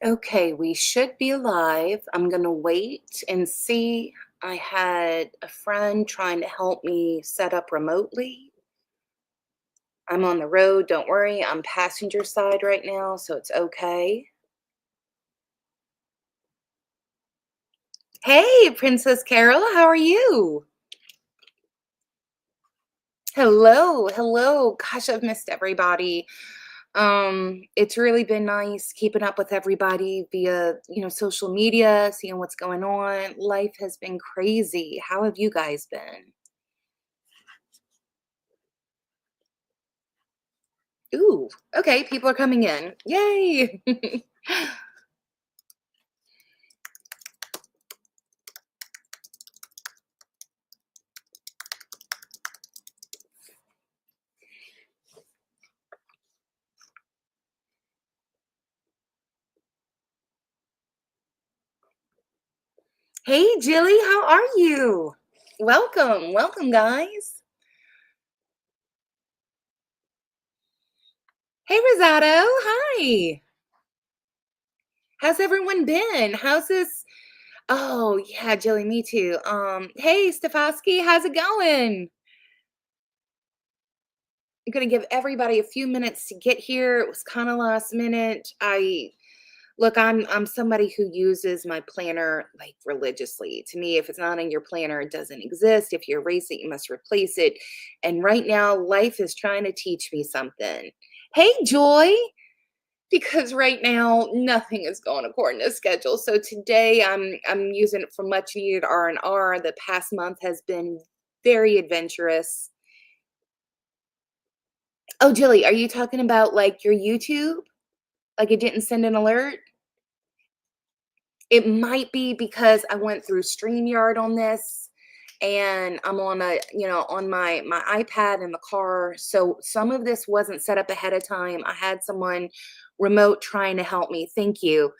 Okay, we should be live. I'm going to wait and see. I had a friend trying to help me set up remotely. I'm on the road. Don't worry. I'm passenger side right now, so it's okay. Hey, Princess Carol, how are you? Hello, hello. Gosh, I've missed everybody. It's really been nice keeping up with everybody via, social media, seeing what's going on. Life has been crazy. How have you guys been? Ooh, okay, people are coming in. Yay! Hey, Jilly, how are you? Welcome, welcome, guys. Hey, Rosato, hi. How's everyone been? How's this? Oh, yeah, Jilly, me too. Hey, Stefosky, how's it going? I'm gonna give everybody a few minutes to get here. It was kind of last minute. I'm somebody who uses my planner like religiously. To me, if it's not in your planner, it doesn't exist. If you erase it, you must replace it. And right now, life is trying to teach me something. Hey, Joy, because right now nothing is going according to schedule. So today I'm using it for much needed R&R. The past month has been very adventurous. Oh, Jilly, are you talking about like your YouTube? Like it didn't send an alert? It might be because I went through StreamYard on this and I'm on on my iPad in the car. So some of this wasn't set up ahead of time. I had someone remote trying to help me. Thank you.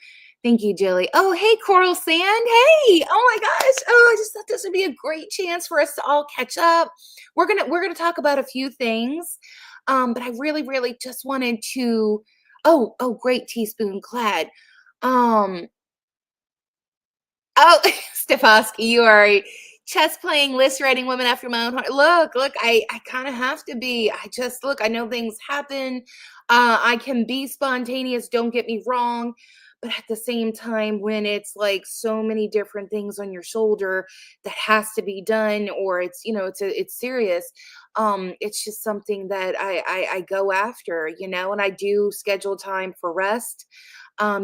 Thank you, Jilly. Oh, hey, Coral Sand. Hey. Oh my gosh. Oh, I just thought this would be a great chance for us to all catch up. We're gonna talk about a few things. But I really, really just wanted to oh, great teaspoon clad. Um, Oh, Stefosky, you are a chess playing, list writing woman after my own heart. Look, I kind of have to be. I know things happen. I can be spontaneous, don't get me wrong. But at the same time, when it's like so many different things on your shoulder that has to be done, or it's serious. It's just something that I go after, and I do schedule time for rest,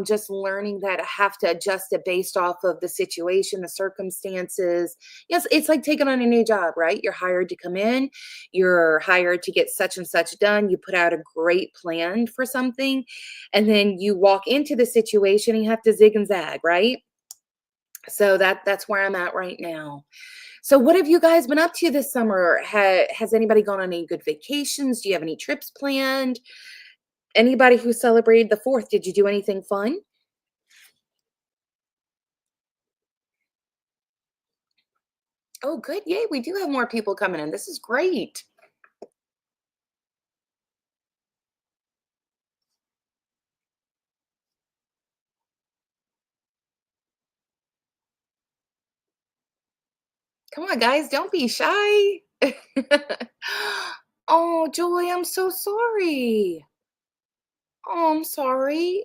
just learning that I have to adjust it based off of the situation, the circumstances. Yes, it's like taking on a new job, right? You're hired to come in, you're hired to get such and such done. You put out a great plan for something, and then you walk into the situation and you have to zig and zag, right? So that's where I'm at right now. So what have you guys been up to this summer? Has anybody gone on any good vacations? Do you have any trips planned? Anybody who celebrated the 4th, did you do anything fun? Oh, good. Yay. We do have more people coming in. This is great. Come on, guys. Don't be shy. Oh, Joy, I'm so sorry. Oh, I'm sorry.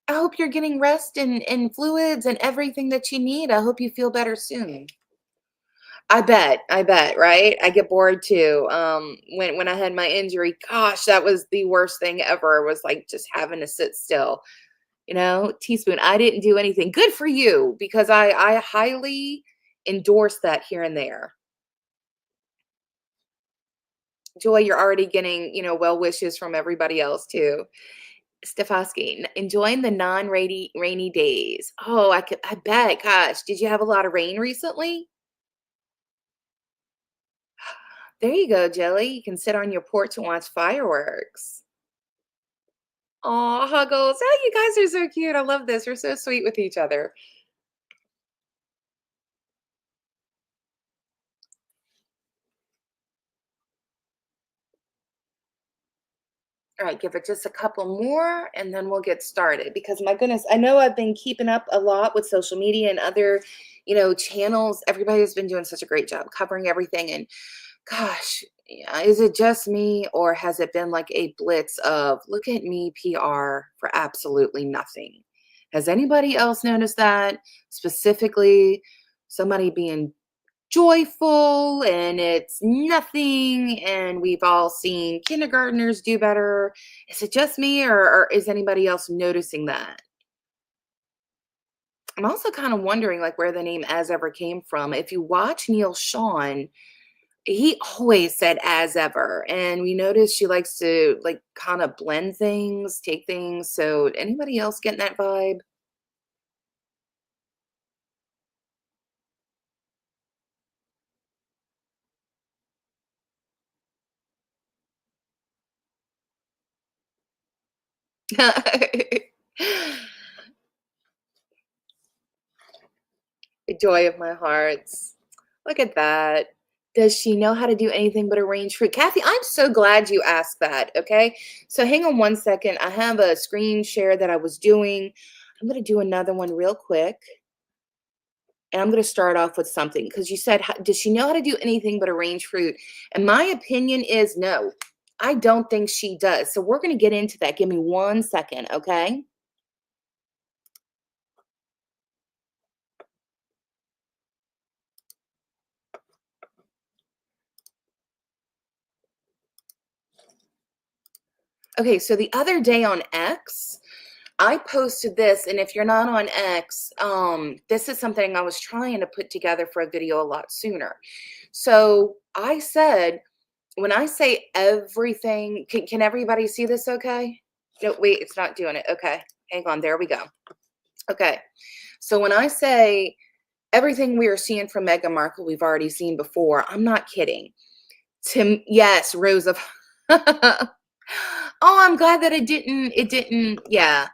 I hope you're getting rest and fluids and everything that you need. I hope you feel better soon. I bet, right? I get bored too. When I had my injury, gosh, that was the worst thing ever, was like just having to sit still. Teaspoon, I didn't do anything. Good for you, because I highly endorse that here and there. Joy, you're already getting, well wishes from everybody else too. Stefosky, enjoying the non-rainy days. Oh, I bet. Gosh, did you have a lot of rain recently? There you go, Jelly. You can sit on your porch and watch fireworks. Oh, Huggles. Oh, you guys are so cute. I love this. We're so sweet with each other. All right, give it just a couple more and then we'll get started because my goodness, I know I've been keeping up a lot with social media and other, channels. Everybody's been doing such a great job covering everything. And gosh, yeah, is it just me or has it been like a blitz of look at me PR for absolutely nothing? Has anybody else noticed that? Specifically, somebody being joyful and it's nothing and we've all seen kindergartners do better. Is it just me or is anybody else noticing that? I'm also kind of wondering like where the name as ever came from. If you watch Neil Sean, he always said as ever, and we noticed she likes to like kind of blend things, take things. So anybody else getting that vibe? The joy of my hearts. Look at that. Does she know how to do anything but arrange fruit? Kathy, I'm so glad you asked that. Okay. So hang on one second. I have a screen share that I was doing. I'm going to do another one real quick. And I'm going to start off with something because you said, does she know how to do anything but arrange fruit? And my opinion is no, I don't think she does. So we're going to get into that. Give me one second. Okay. Okay. So the other day on X, I posted this, and if you're not on X, this is something I was trying to put together for a video a lot sooner. So I said, when I say everything, can everybody see this okay? No, wait, it's not doing it. Okay, hang on, there we go. Okay, so when I say everything we are seeing from Meghan Markle, we've already seen before, I'm not kidding. Tim, yes, Rosa. Oh, I'm glad that it didn't, yeah.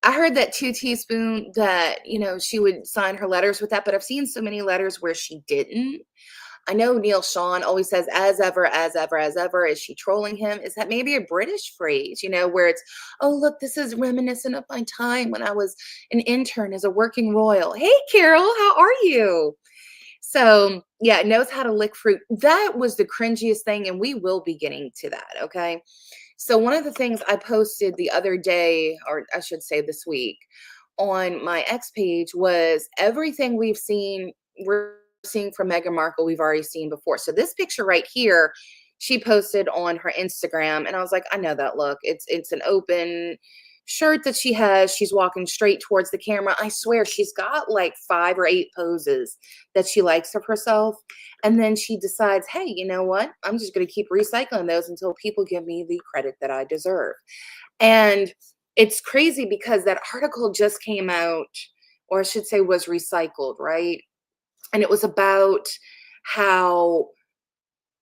I heard that 2 teaspoon that, she would sign her letters with that, but I've seen so many letters where she didn't. I know Neil Sean always says as ever, as ever, as ever. Is she trolling him? Is that maybe a British phrase, where it's, oh, look, this is reminiscent of my time when I was an intern as a working royal. Hey, Carol, how are you? So, yeah, knows how to lick fruit. That was the cringiest thing, and we will be getting to that, okay? So one of the things I posted the other day, or I should say this week, on my X page was everything we're seeing from Meghan Markle, we've already seen before. So this picture right here, she posted on her Instagram, and I was like, I know that look. It's an open shirt that she has. She's walking straight towards the camera. I swear she's got like 5 or 8 poses that she likes of herself. And then she decides, hey, you know what? I'm just going to keep recycling those until people give me the credit that I deserve. And it's crazy because that article just came out, or I should say was recycled, right? And it was about how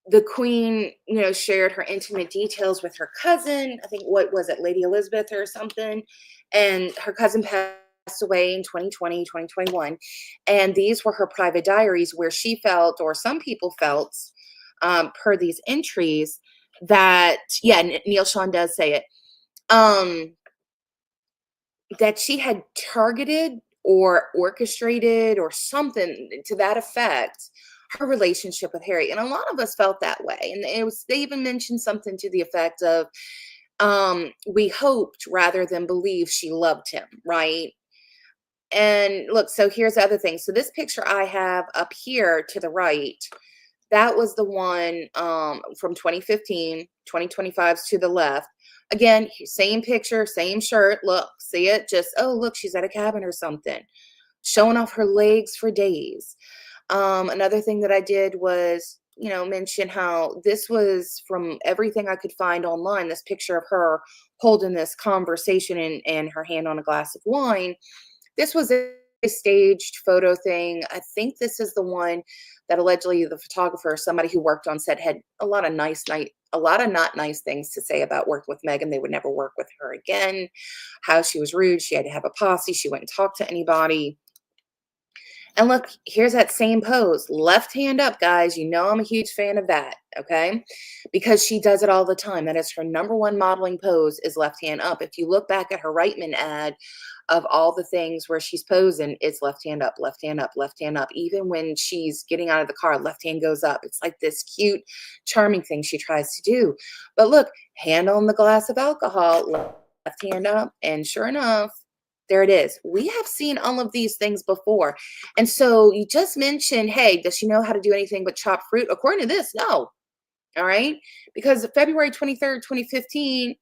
the queen, shared her intimate details with her cousin. I think, what was it, Lady Elizabeth or something? And her cousin passed away in 2020, 2021. And these were her private diaries where she felt, or some people felt, per these entries, that, yeah, Neil Sean does say it, um, that she had targeted or orchestrated or something to that effect her relationship with Harry. And a lot of us felt that way. And they even mentioned something to the effect of, we hoped rather than believe she loved him, right? And look, so here's the other thing. So this picture I have up here to the right, that was the one from 2015, 2025's to the left. Again, same picture, same shirt. Look, see it? Just, oh, look, she's at a cabin or something, showing off her legs for days. Another thing that I did was, mention how this was from everything I could find online. This picture of her holding this conversation and her hand on a glass of wine. This was a staged photo thing. I think this is the one that allegedly the photographer, somebody who worked on set, had a lot of not nice things to say about working with Meghan. They would never work with her again. How she was rude. She had to have a posse. She wouldn't talk to anybody. And look, here's that same pose. Left hand up, guys. You know I'm a huge fan of that, okay? Because she does it all the time. That is her number one modeling pose is left hand up. If you look back at her Reitman ad of all the things where she's posing, it's left hand up, left hand up, left hand up. Even when she's getting out of the car, left hand goes up. It's like this cute, charming thing she tries to do. But look, hand on the glass of alcohol, left hand up, and sure enough, there it is. We have seen all of these things before. And so you just mentioned, hey, does she know how to do anything but chop fruit? According to this, no. All right. Because February 23rd, 2015,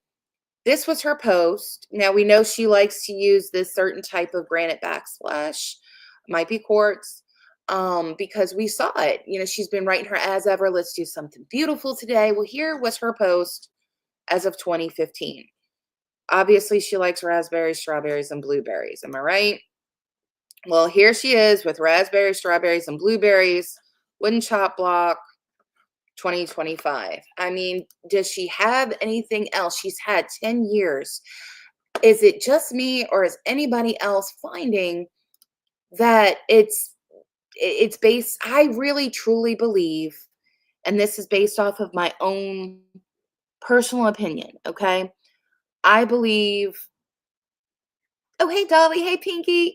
this was her post. Now we know she likes to use this certain type of granite backsplash, might be quartz, because we saw it. You know, she's been writing her as ever. Let's do something beautiful today. Well, here was her post as of 2015. Obviously, she likes raspberries, strawberries, and blueberries. Am I right? Well, here she is with raspberries, strawberries, and blueberries, wooden chop block, 2025. I mean, does she have anything else? She's had 10 years. Is it just me, or is anybody else finding that it's based? I really truly believe, and this is based off of my own personal opinion, okay? I believe. Oh, hey, Dolly. Hey, Pinky.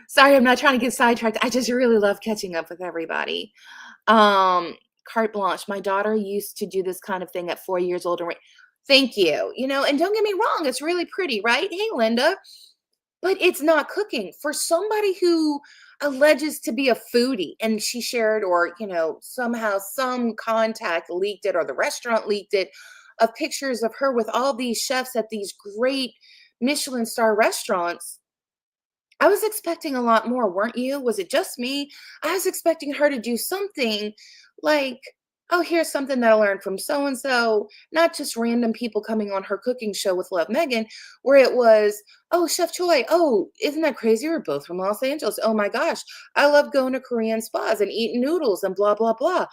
Sorry, I'm not trying to get sidetracked. I just really love catching up with everybody. Carte blanche. My daughter used to do this kind of thing at 4 years old. Thank you. You know, and don't get me wrong, it's really pretty, right? Hey, Linda. But it's not cooking. For somebody who alleges to be a foodie and she shared, or, you know, somehow some contact leaked it, or the restaurant leaked it, of pictures of her with all these chefs at these great Michelin star restaurants. I was expecting a lot more, weren't you? Was it just me? I was expecting her to do something like, oh, here's something that I learned from so and so, not just random people coming on her cooking show with Love Megan, where it was, oh, Chef Choi, oh, isn't that crazy? We're both from Los Angeles. Oh my gosh, I love going to Korean spas and eating noodles and blah, blah, blah.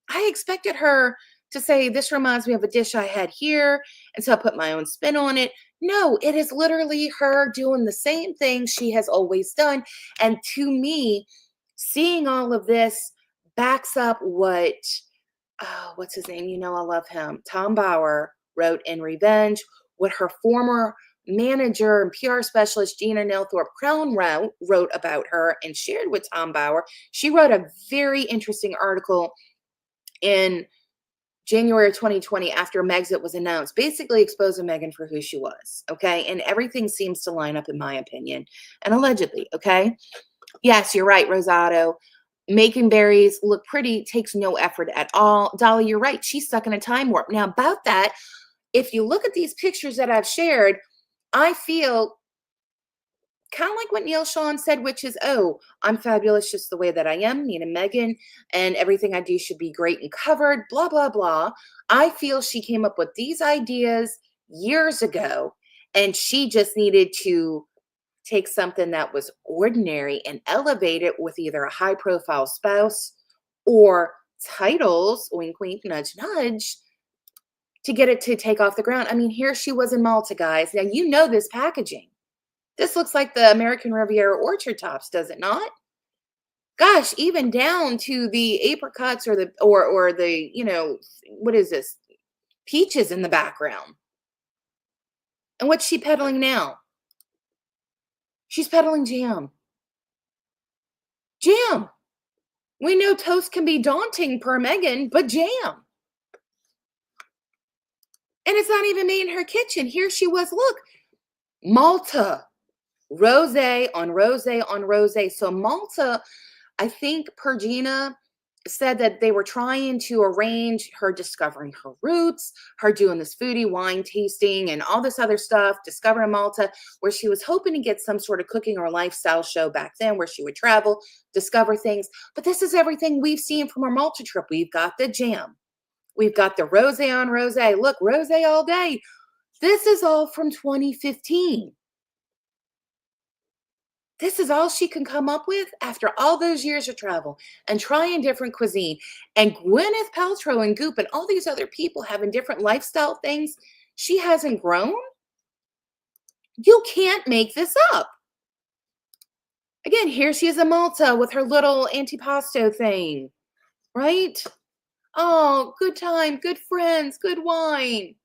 I expected her to say, this reminds me of a dish I had here. And so I put my own spin on it. No, it is literally her doing the same thing she has always done. And to me, seeing all of this backs up what, oh, what's his name? You know, I love him. Tom Bauer wrote in Revenge, what her former manager and PR specialist, Gina Nelthorpe Crown, wrote about her and shared with Tom Bauer. She wrote a very interesting article in January 2020 after Megxit was announced, basically exposing Meghan for who she was. Okay. And everything seems to line up, in my opinion, and allegedly. Okay. Yes, you're right, Rosado. Making berries look pretty takes no effort at all. Dolly, you're right. She's stuck in a time warp. Now, about that, if you look at these pictures that I've shared, I feel kind of like what Neil Sean said, which is, oh, I'm fabulous just the way that I am, me and Meghan, and everything I do should be great and covered, blah, blah, blah. I feel she came up with these ideas years ago, and she just needed to take something that was ordinary and elevate it with either a high profile spouse or titles, wink, wink, nudge, nudge, to get it to take off the ground. I mean, here she was in Malta, guys. Now, you know this packaging. This looks like the American Riviera orchard tops, does it not? Gosh, even down to the apricots or the, you know, what is this? Peaches in the background. And what's she peddling now? She's peddling jam. Jam. We know toast can be daunting per Meghan, but jam. And it's not even made in her kitchen. Here she was, look, Malta. Rosé on rosé on rosé. So Malta, I think Pergina said that they were trying to arrange her discovering her roots, her doing this foodie wine tasting and all this other stuff, discovering Malta, where she was hoping to get some sort of cooking or lifestyle show back then where she would travel, discover things. But this is everything we've seen from our Malta trip. We've got the jam. We've got the rosé on rosé. Look, rosé all day. This is all from 2015. This is all she can come up with after all those years of travel and trying different cuisine. And Gwyneth Paltrow and Goop and all these other people having different lifestyle things. She hasn't grown. You can't make this up. Again, here she is in Malta with her little antipasto thing, right? Oh, good time, good friends, good wine.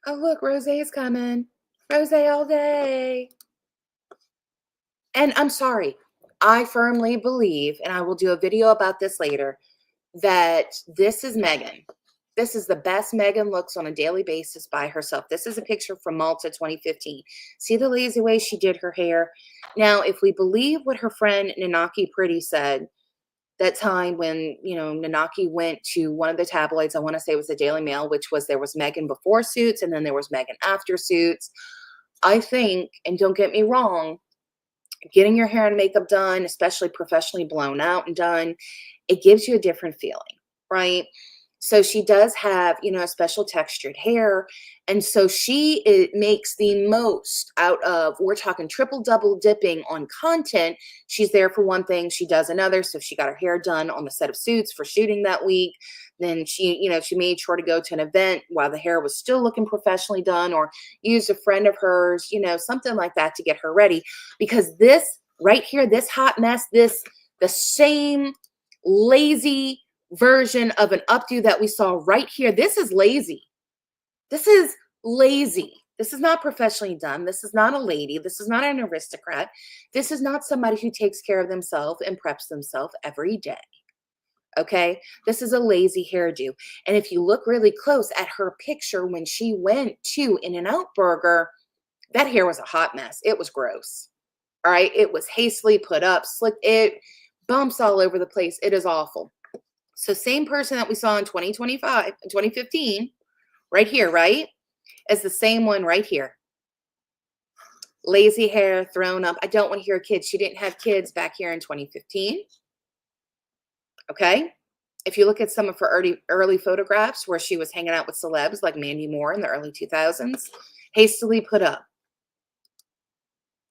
Oh, look, Rosé is coming. Rosé all day. And I'm sorry, I firmly believe, and I will do a video about this later, that this is Meghan. This is the best Meghan looks on a daily basis by herself. This is a picture from Malta 2015. See the lazy way she did her hair? Now, if we believe what her friend Nanaki Pretty said, that time when, you know, Nanaki went to one of the tabloids, I want to say it was the Daily Mail, which was there was Meghan before Suits and then there was Meghan after Suits. I think, and don't get me wrong, getting your hair and makeup done, especially professionally blown out and done, it gives you a different feeling, right? So she does have, you know, a special textured hair. And so it makes the most out of, we're talking triple double dipping on content. She's there for one thing, she does another. So if she got her hair done on the set of Suits for shooting that week, then she, you know, she made sure to go to an event while the hair was still looking professionally done, or used a friend of hers, you know, something like that to get her ready. Because this right here, this hot mess, the same lazy version of an updo that we saw right here. This is lazy. This is lazy. This is not professionally done. This is not a lady. This is not an aristocrat. This is not somebody who takes care of themselves and preps themselves every day. Okay, this is a lazy hairdo. And if you look really close at her picture when she went to In-N-Out Burger, that hair was a hot mess. It was gross. All right, it was hastily put up, slick, it bumps all over the place. It is awful. So same person that we saw in 2025, 2015, right here, right? Is the same one right here. Lazy hair thrown up. I don't want to hear kids. She didn't have kids back here in 2015. Okay. If you look at some of her early photographs where she was hanging out with celebs like Mandy Moore in the early 2000s, hastily put up.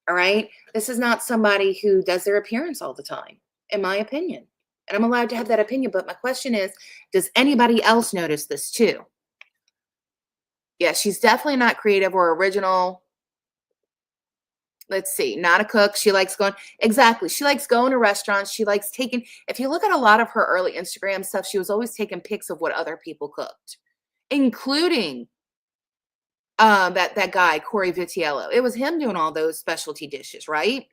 All right. This is not somebody who does their appearance all the time, in my opinion. And I'm allowed to have that opinion. But my question is, does anybody else notice this too? Yeah, she's definitely not creative or original. Let's see, not a cook. She likes going, exactly. She likes going to restaurants. She likes taking, if you look at a lot of her early Instagram stuff, she was always taking pics of what other people cooked, including that guy, Corey Vitiello. It was him doing all those specialty dishes, right?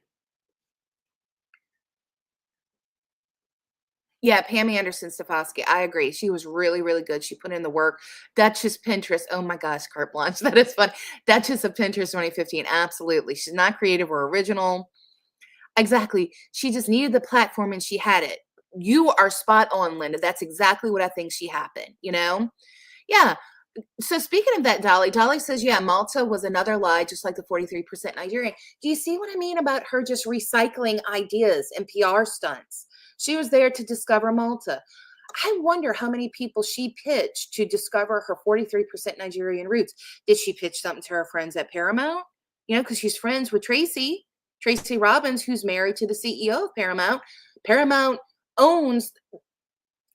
Yeah, Pam Anderson Stefosky. I agree. She was really, really good. She put in the work. Duchess Pinterest. Oh my gosh, carte blanche. That is fun. Duchess of Pinterest 2015. Absolutely. She's not creative or original. Exactly. She just needed the platform and she had it. You are spot on, Linda. That's exactly what I think she happened, you know? Yeah. So speaking of that, Dolly says, yeah, Malta was another lie, just like the 43% Nigerian. Do you see what I mean about her just recycling ideas and PR stunts? She was there to discover Malta. I wonder how many people she pitched to discover her 43% Nigerian roots. Did she pitch something to her friends at Paramount? You know, because she's friends with Tracy Robbins, who's married to the CEO of Paramount. Paramount owns,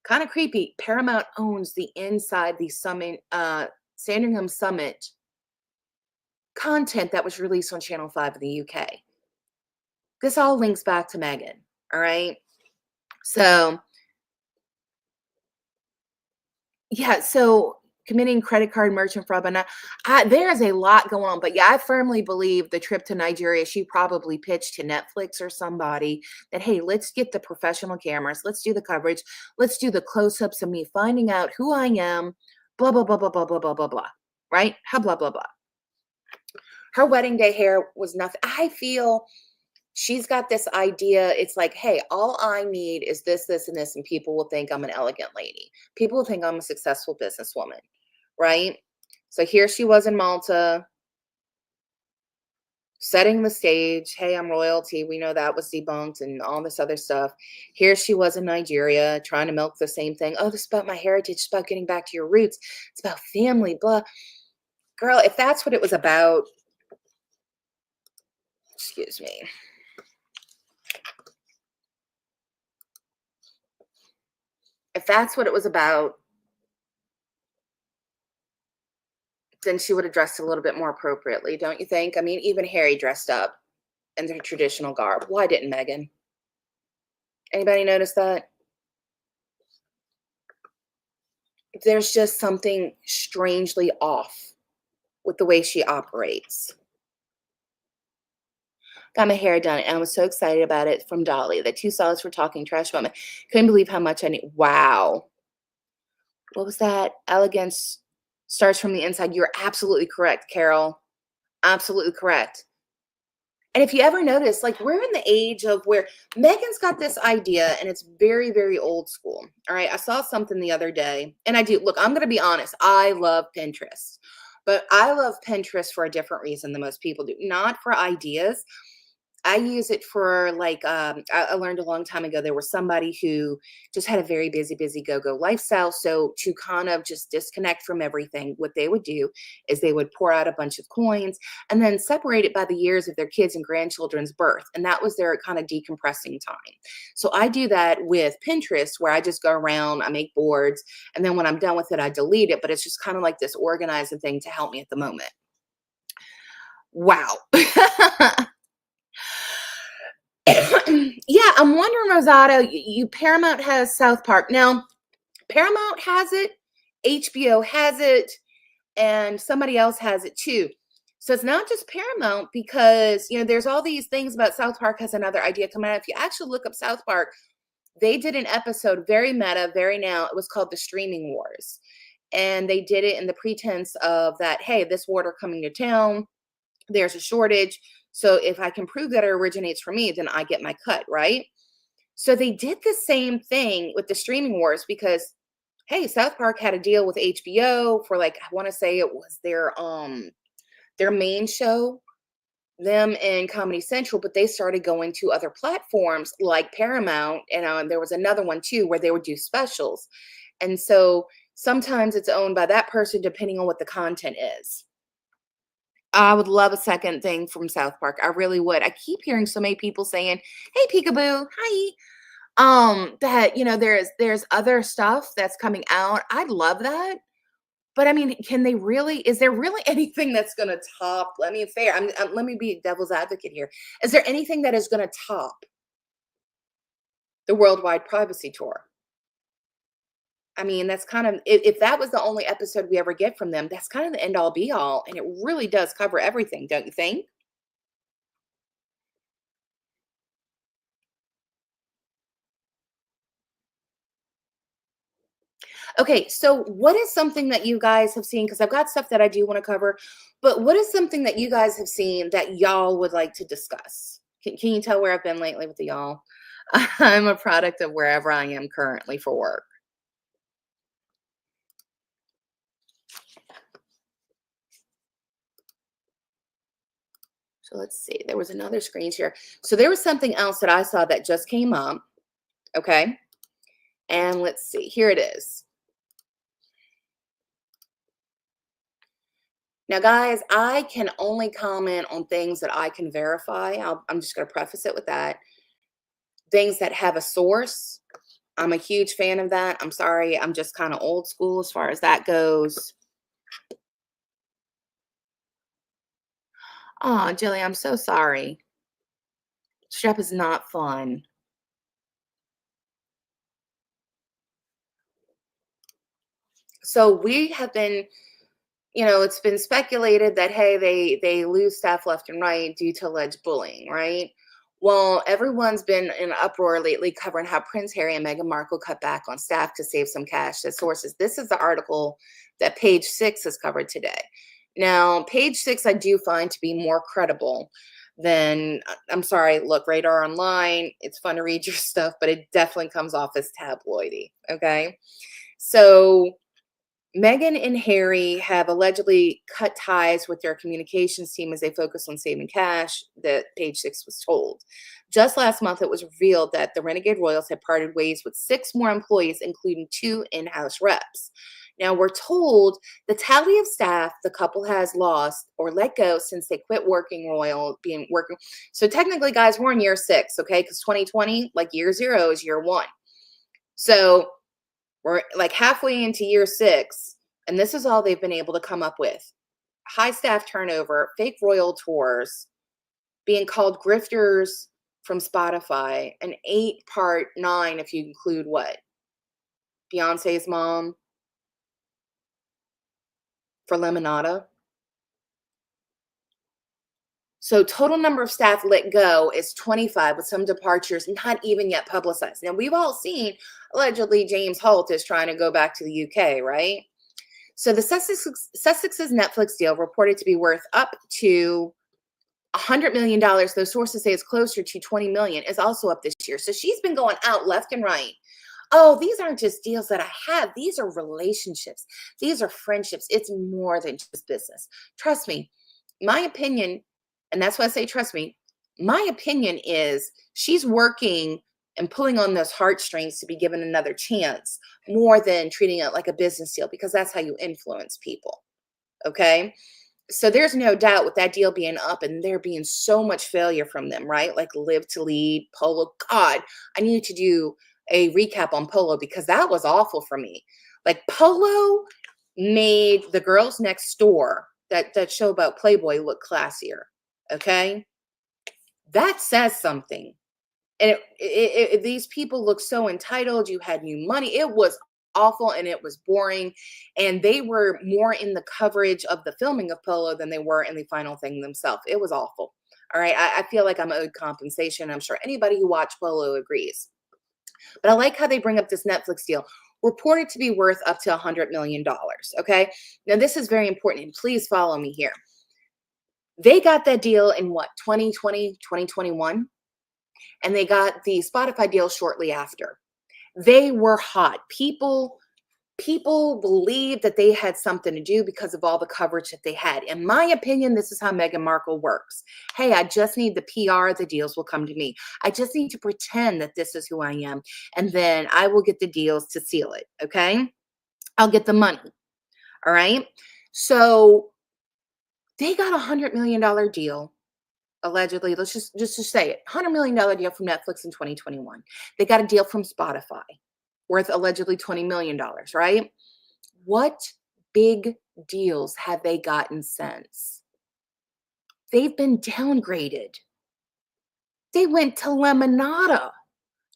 kind of creepy, Paramount owns the inside the summit, Sandringham Summit content that was released on Channel 5 in the UK. This all links back to Meghan, all right? So, yeah, so committing credit card merchant fraud, but there is a lot going on. But yeah, I firmly believe the trip to Nigeria, she probably pitched to Netflix or somebody that, hey, let's get the professional cameras, let's do the coverage, let's do the close-ups of me finding out who I am, blah, blah, blah, blah, blah, blah, blah, blah, blah. Right? How blah, blah, blah. Her wedding day hair was nothing. I feel she's got this idea. It's like, hey, all I need is this, this, and this, and people will think I'm an elegant lady. People will think I'm a successful businesswoman, right? So here she was in Malta, setting the stage. Hey, I'm royalty. We know that was debunked and all this other stuff. Here she was in Nigeria trying to milk the same thing. Oh, this is about my heritage. It's about getting back to your roots. It's about family, blah. Girl, if that's what it was about, excuse me. If that's what it was about, then she would have dressed a little bit more appropriately, don't you think? I mean, even Harry dressed up in their traditional garb. Why didn't Meghan? Anybody notice that? There's just something strangely off with the way she operates. Got my hair done, and I was so excited about it from Dolly. The two solids were talking trash about me. Couldn't believe how much I need. Wow. What was that? Elegance starts from the inside. You're absolutely correct, Carol. Absolutely correct. And if you ever notice, like, we're in the age of where Megan's got this idea, and it's very, very old school. All right. I saw something the other day, and I do. Look, I'm going to be honest. I love Pinterest, but I love Pinterest for a different reason than most people do. Not for ideas. I use it for like, I learned a long time ago, there was somebody who just had a very busy, busy go-go lifestyle. So to kind of just disconnect from everything, what they would do is they would pour out a bunch of coins and then separate it by the years of their kids and grandchildren's birth. And that was their kind of decompressing time. So I do that with Pinterest, where I just go around, I make boards, and then when I'm done with it, I delete it. But it's just kind of like this organizing thing to help me at the moment. Wow. Yeah, I'm wondering, Rosato, you Paramount has South Park. Now, Paramount has it, HBO has it, and somebody else has it too. So it's not just Paramount, because, you know, there's all these things about South Park has another idea coming out. If you actually look up South Park, they did an episode, very meta, very now. It was called The Streaming Wars. And they did it in the pretense of that, hey, this water coming to town, there's a shortage. So if I can prove that it originates from me, then I get my cut, right? So they did the same thing with the streaming wars, because, hey, South Park had a deal with HBO for, like, I want to say it was their main show, them and Comedy Central, but they started going to other platforms like Paramount, and there was another one too where they would do specials. And so sometimes it's owned by that person depending on what the content is. I would love a second thing from South Park. I really would. I keep hearing so many people saying, "Hey, Peekaboo, hi." That, you know, there's other stuff that's coming out. I'd love that. But I mean, can they really, is there really anything that's going to top? Let me fair. Let me be devil's advocate here. Is there anything that is going to top the Worldwide Privacy Tour? I mean, that's kind of, if that was the only episode we ever get from them, that's kind of the end all be all. And it really does cover everything, don't you think? Okay, so what is something that you guys have seen? Because I've got stuff that I do want to cover, but what is something that you guys have seen that y'all would like to discuss? Can you tell where I've been lately with the y'all? I'm a product of wherever I am currently for work. So let's see. There was another screen share. So there was something else that I saw that just came up. Okay. And let's see. Here it is. Now, guys, I can only comment on things that I can verify. I'm just going to preface it with that. Things that have a source, I'm a huge fan of that. I'm sorry. I'm just kind of old school as far as that goes. Oh, Jilly, I'm so sorry. Strep is not fun. So we have been, you know, it's been speculated that, hey, they lose staff left and right due to alleged bullying, right? Well, everyone's been in uproar lately covering how Prince Harry and Meghan Markle cut back on staff to save some cash. The sources. This is the article that Page 6 has covered today. Now, Page 6 I do find to be more credible than, I'm sorry, look, Radar Online, it's fun to read your stuff, but it definitely comes off as tabloidy, okay? So Meghan and Harry have allegedly cut ties with their communications team as they focus on saving cash, that Page 6 was told. Just last month, it was revealed that the Renegade Royals had parted ways with 6 more employees, including 2 in-house reps. Now, we're told the tally of staff the couple has lost or let go since they quit working working. So technically, guys, we're in year 6, okay? Because 2020, like year 0 is year 1. So we're like halfway into year 6, and this is all they've been able to come up with. high staff turnover, fake royal tours, being called grifters from Spotify, an 8-part 9 if you include what? Beyonce's mom for Lemonada. So total number of staff let go is 25, with some departures not even yet publicized. Now, we've all seen, allegedly, James Holt is trying to go back to the UK, right? So the Sussex's Netflix deal reported to be worth up to $100 million. Those sources say it's closer to 20 million, is also up this year. So she's been going out left and right. Oh, these aren't just deals that I have. These are relationships. These are friendships. It's more than just business. Trust me, my opinion, and that's why I say trust me, my opinion is she's working and pulling on those heartstrings to be given another chance more than treating it like a business deal, because that's how you influence people. Okay. So there's no doubt with that deal being up and there being so much failure from them, right? Like Live to Lead, Polo. God, I need to do a recap on Polo because that was awful for me. Like Polo made the Girls Next Door, that show about Playboy, look classier. Okay. That says something. And these people look so entitled. You had new money. It was awful and it was boring. And they were more in the coverage of the filming of Polo than they were in the final thing themselves. It was awful. All right. I feel like I'm owed compensation. I'm sure anybody who watched Polo agrees. But I like how they bring up this Netflix deal, reported to be worth up to $100 million. Okay. Now, this is very important. And please follow me here. They got that deal in what, 2020, 2021? And they got the Spotify deal shortly after. They were hot. People believed that they had something to do because of all the coverage that they had. In my opinion, this is how Meghan Markle works. Hey, I just need the PR, the deals will come to me. I just need to pretend that this is who I am, and then I will get the deals to seal it, okay? I'll get the money, all right? So they got $100 million deal. Allegedly, let's just say it, $100 million deal from Netflix in 2021. They got a deal from Spotify worth allegedly $20 million, right? What big deals have they gotten since? They've been downgraded. They went to Lemonada.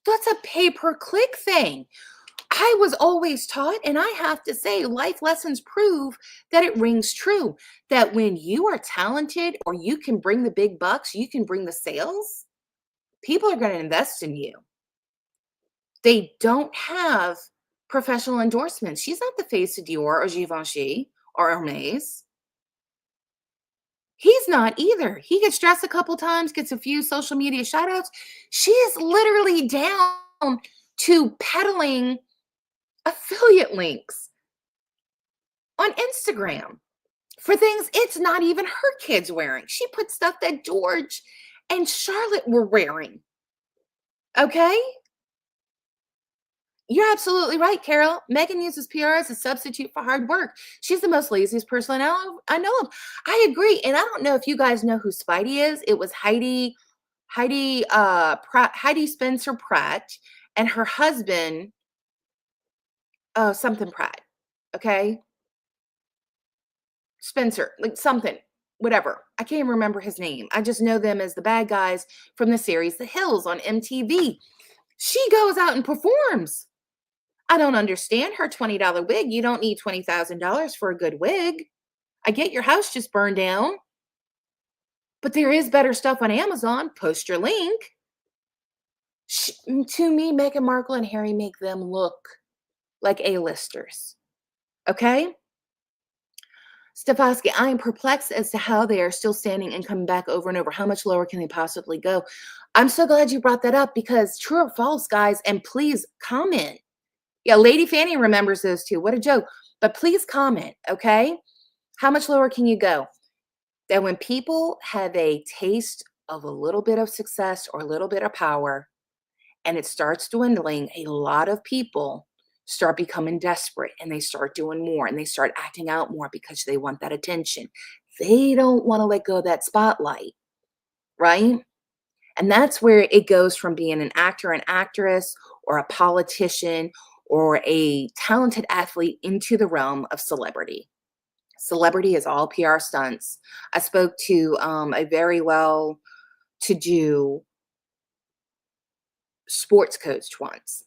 That's a pay-per-click thing. I was always taught, and I have to say, life lessons prove that it rings true, that when you are talented or you can bring the big bucks, you can bring the sales, people are going to invest in you. They don't have professional endorsements. She's not the face of Dior or Givenchy or Hermes. He's not either. He gets dressed a couple times, gets a few social media shout outs. She is literally down to peddling affiliate links on Instagram for things it's not even her kids wearing. She put stuff that George and Charlotte were wearing. Okay? You're absolutely right, Carol. Meghan uses PR as a substitute for hard work. She's the most laziest person I know of. I agree. And I don't know if you guys know who Spidey is. It was Heidi Spencer Pratt and her husband, something Pratt. Okay. Spencer, like something, whatever. I can't even remember his name. I just know them as the bad guys from the series The Hills on MTV. She goes out and performs. I don't understand her $20 wig. You don't need $20,000 for a good wig. I get your house just burned down, but there is better stuff on Amazon. Post your link. To me, Meghan Markle and Harry make them look like A-listers. Okay? Stefosky, I am perplexed as to how they are still standing and coming back over and over. How much lower can they possibly go? I'm so glad you brought that up because true or false, guys, and please comment. Yeah, Lady Fanny remembers those too. What a joke. But please comment, okay? How much lower can you go? That when people have a taste of a little bit of success or a little bit of power and it starts dwindling, a lot of people start becoming desperate and they start doing more and they start acting out more because they want that attention. They don't want to let go of that spotlight, right? And that's where it goes from being an actor, an actress, or a politician, or a talented athlete into the realm of celebrity. Celebrity is all PR stunts. I spoke to a very well to do sports coach once.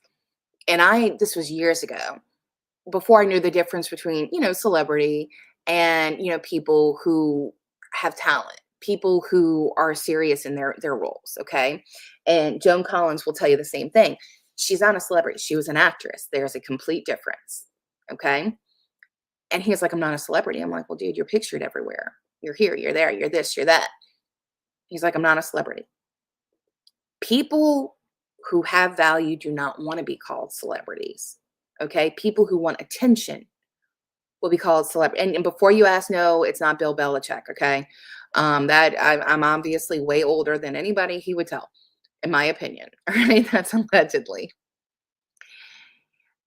And this was years ago, before I knew the difference between, celebrity and, people who have talent, people who are serious in their roles, okay? And Joan Collins will tell you the same thing. She's not a celebrity. She was an actress. There's a complete difference, okay? And he's like, I'm not a celebrity. I'm like, well, dude, you're pictured everywhere. You're here, you're there, you're this, you're that. He's like, I'm not a celebrity. People who have value do not want to be called celebrities. Okay. People who want attention will be called celebrity. And before you ask, no, it's not Bill Belichick. Okay. I'm obviously way older than anybody he would tell, in my opinion. All right. That's allegedly.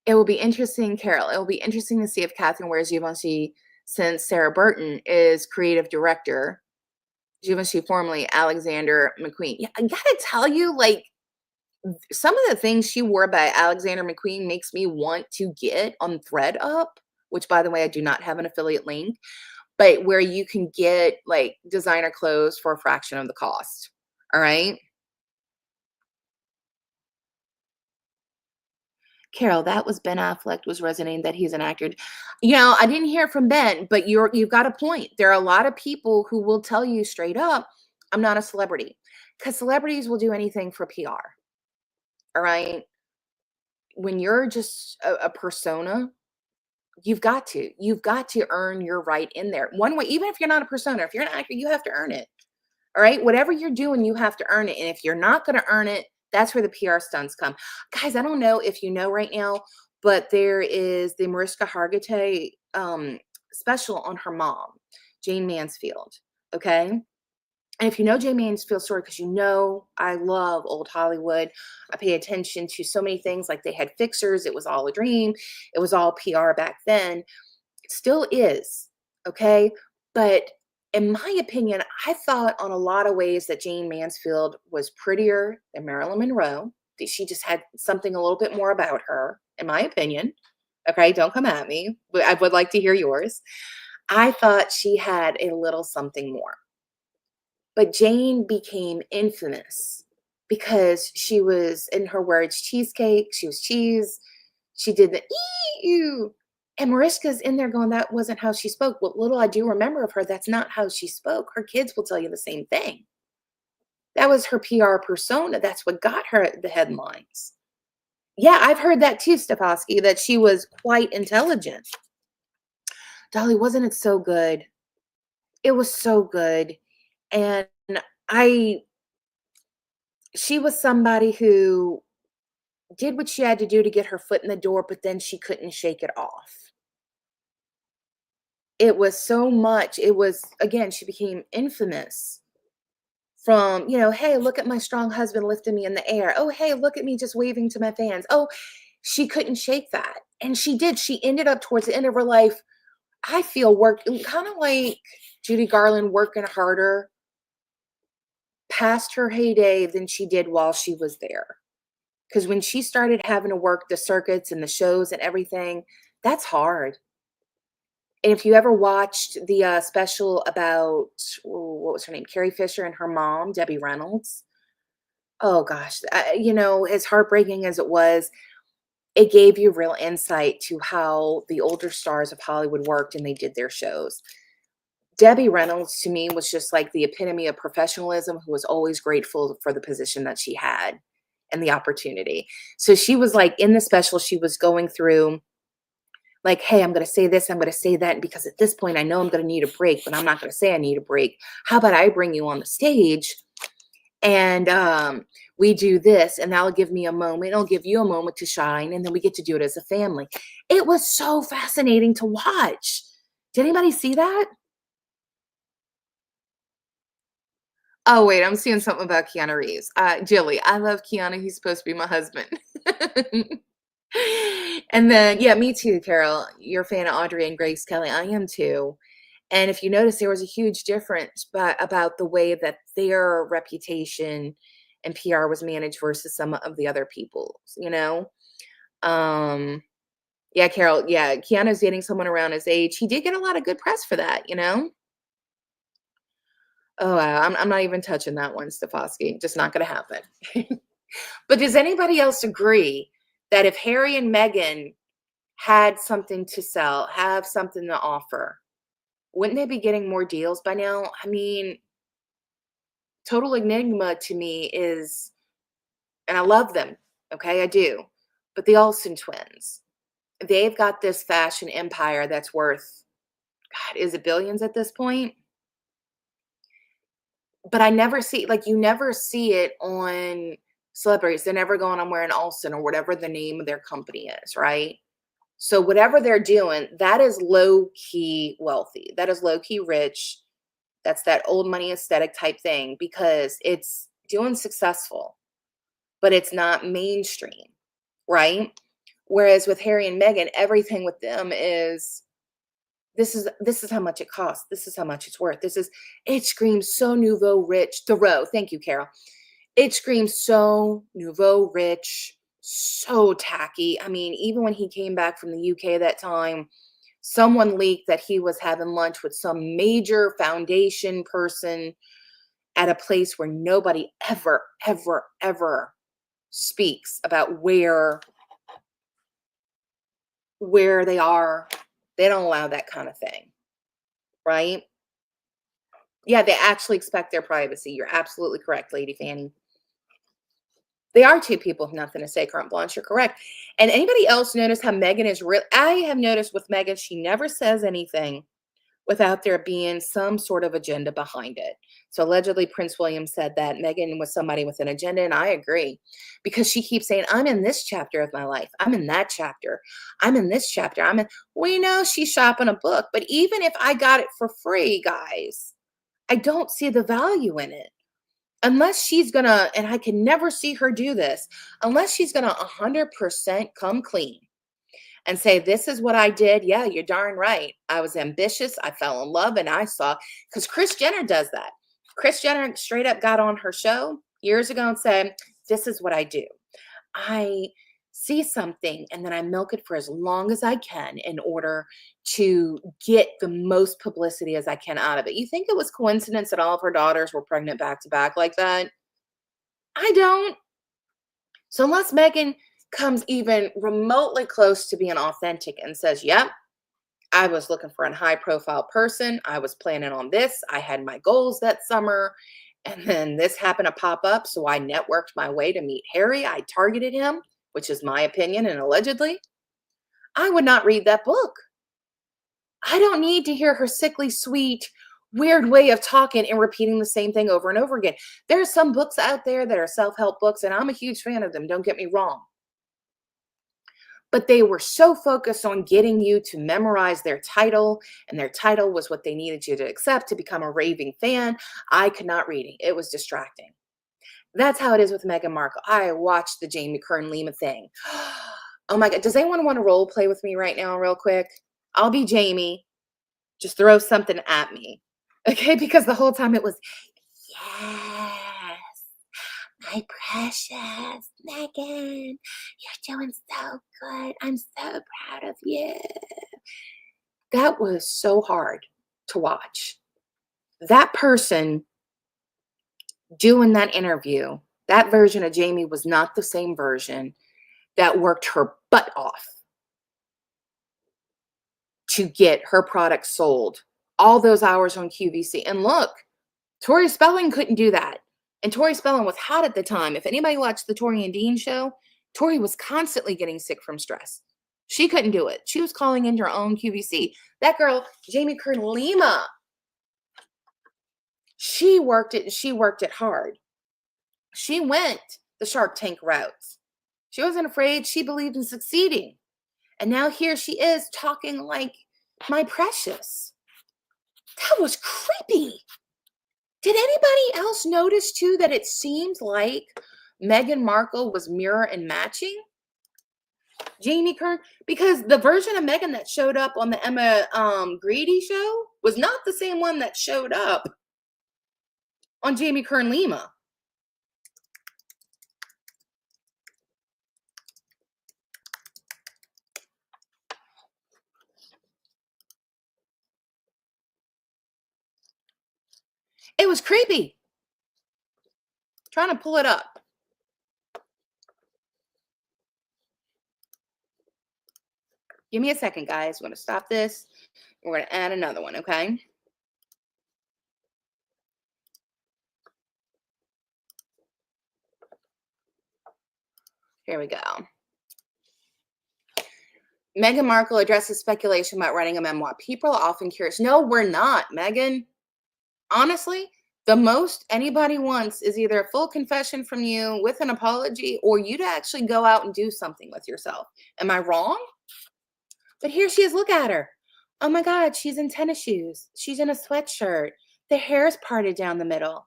It will be interesting, Carol. It will be interesting to see if Catherine wears Givenchy, since Sarah Burton is creative director. Givenchy, formerly Alexander McQueen. Yeah, I gotta tell you, like, some of the things she wore by Alexander McQueen makes me want to get on ThreadUp, which, by the way, I do not have an affiliate link, but where you can get like designer clothes for a fraction of the cost. All right. Carol, that was Ben Affleck was resonating that he's an actor. I didn't hear it from Ben, but you've got a point. There are a lot of people who will tell you straight up, I'm not a celebrity, because celebrities will do anything for PR. All right. When you're just a persona, you've got to earn your right in there. One way, even if you're not a persona, if you're an actor, you have to earn it. All right. Whatever you're doing, you have to earn it. And if you're not going to earn it, that's where the PR stunts come. Guys, I don't know if you know right now, but there is the Mariska Hargitay special on her mom, Jane Mansfield. Okay. And if you know Jay Mansfield's story, because I love old Hollywood, I pay attention to so many things. Like, they had fixers, it was all a dream, it was all PR back then. It still is, okay? But in my opinion, I thought on a lot of ways that Jane Mansfield was prettier than Marilyn Monroe. That she just had something a little bit more about her, in my opinion. Okay, don't come at me, but I would like to hear yours. I thought she had a little something more. But Jane became infamous because she was, in her words, cheesecake. She was cheese. She did the ew. And Mariska's in there going, that wasn't how she spoke. What little I do remember of her, that's not how she spoke. Her kids will tell you the same thing. That was her PR persona. That's what got her the headlines. Yeah, I've heard that too, Stefosky, that she was quite intelligent. Dolly, wasn't it so good? It was so good. And I she was somebody who did what she had to do to get her foot in the door, but then she couldn't shake it off. It was so much. It was, again, she became infamous from, hey, look at my strong husband lifting me in the air. Oh, hey, look at me just waving to my fans. Oh, she couldn't shake that. And she did. She ended up towards the end of her life, I feel, kind of like Judy Garland, working harder past her heyday than she did while she was there. Because when she started having to work the circuits and the shows and everything, that's hard. And if you ever watched the special about, what was her name? Carrie Fisher and her mom, Debbie Reynolds. Oh gosh, as heartbreaking as it was, it gave you real insight to how the older stars of Hollywood worked and they did their shows. Debbie Reynolds, to me, was just like the epitome of professionalism, who was always grateful for the position that she had and the opportunity. So she was like, in the special, she was going through like, hey, I'm going to say this, I'm going to say that. And because at this point, I know I'm going to need a break, but I'm not going to say I need a break. How about I bring you on the stage and we do this, and that'll give me a moment. It'll give you a moment to shine. And then we get to do it as a family. It was so fascinating to watch. Did anybody see that? Oh, wait, I'm seeing something about Keanu Reeves. Jilly, I love Keanu. He's supposed to be my husband. And then, yeah, me too, Carol. You're a fan of Audrey and Grace Kelly. I am too. And if you notice, there was a huge difference about the way that their reputation and PR was managed versus some of the other people's, Um, Yeah, Carol. Yeah, Keanu's dating someone around his age. He did get a lot of good press for that, you know? Oh, wow. I'm not even touching that one, Stefosky. Just not going to happen. But does anybody else agree that if Harry and Meghan had something to sell, have something to offer, wouldn't they be getting more deals by now? I mean, Total Enigma to me is, and I love them, okay, I do, but the Olsen twins, they've got this fashion empire that's worth, God, is it billions at this point? But I never see, like, you never see it on celebrities. They're never going, I'm wearing Olsen or whatever the name of their company is, right? So whatever they're doing, that is low key wealthy. That is low key rich. That's that old money aesthetic type thing because it's doing successful, but it's not mainstream, right? Whereas with Harry and Meghan, everything with them is this is how much it costs. This is how much it's worth. It screams so nouveau rich. Thoreau, thank you, Carol. It screams so nouveau rich, so tacky. I mean, even when he came back from the UK that time, someone leaked that he was having lunch with some major foundation person at a place where nobody ever, ever, ever speaks about where they are. They don't allow that kind of thing, right? Yeah, they actually expect their privacy. You're absolutely correct, Lady Fanny. They are two people with nothing to say, Current Blanche. You're correct. And anybody else notice how Meghan is real? I have noticed with Meghan, she never says anything without there being some sort of agenda behind it. So allegedly, Prince William said that Meghan was somebody with an agenda, and I agree because she keeps saying, I'm in this chapter of my life. I'm in that chapter. I'm in this chapter. We know she's shopping a book, but even if I got it for free, guys, I don't see the value in it. Unless she's gonna, and I can never see her do this, unless she's gonna 100% come clean and say, this is what I did. Yeah, you're darn right. I was ambitious. I fell in love and I saw, because Kris Jenner does that. Kris Jenner straight up got on her show years ago and said, this is what I do. I see something and then I milk it for as long as I can in order to get the most publicity as I can out of it. You think it was coincidence that all of her daughters were pregnant back to back like that? I don't. So unless Meghan comes even remotely close to being authentic and says, yep, I was looking for a high profile person. I was planning on this. I had my goals that summer. And then this happened to pop up. So I networked my way to meet Harry. I targeted him, which is my opinion and allegedly. I would not read that book. I don't need to hear her sickly sweet, weird way of talking and repeating the same thing over and over again. There are some books out there that are self help books, and I'm a huge fan of them. Don't get me wrong. But they were so focused on getting you to memorize their title, and their title was what they needed you to accept to become a raving fan. I could not read it. It was distracting. That's how it is with Meghan Markle. I watched the Jamie Kern Lima thing. Oh my God. Does anyone want to role play with me right now, real quick? I'll be Jamie. Just throw something at me. Okay? Because the whole time it was, yes, my precious Meghan, you're doing so good. I'm so proud of you. That was so hard to watch. That person doing that interview, that version of Jamie was not the same version that worked her butt off to get her product sold all those hours on QVC. And look, Tori Spelling couldn't do that. And Tori Spelling was hot at the time. If anybody watched the Tori and Dean show, Tori was constantly getting sick from stress. She couldn't do it. She was calling in her own QVC. That girl, Jamie Kern Lima, she worked it and she worked it hard. She went the Shark Tank route. She wasn't afraid. She believed in succeeding. And now here she is talking like my precious. That was creepy. Did anybody else notice too that it seemed like Meghan Markle was mirror and matching Jamie Kern? Because the version of Meghan that showed up on the Emma Grede show was not the same one that showed up on Jamie Kern Lima. It was creepy. Trying to pull it up. Give me a second, guys. We're going to stop this. We're going to add another one, okay? Here we go. Meghan Markle addresses speculation about writing a memoir. People are often curious. No, we're not, Meghan. Honestly, the most anybody wants is either a full confession from you with an apology or you to actually go out and do something with yourself. Am I wrong? But here she is. Look at her. Oh my God, she's in tennis shoes. She's in a sweatshirt. The hair is parted down the middle.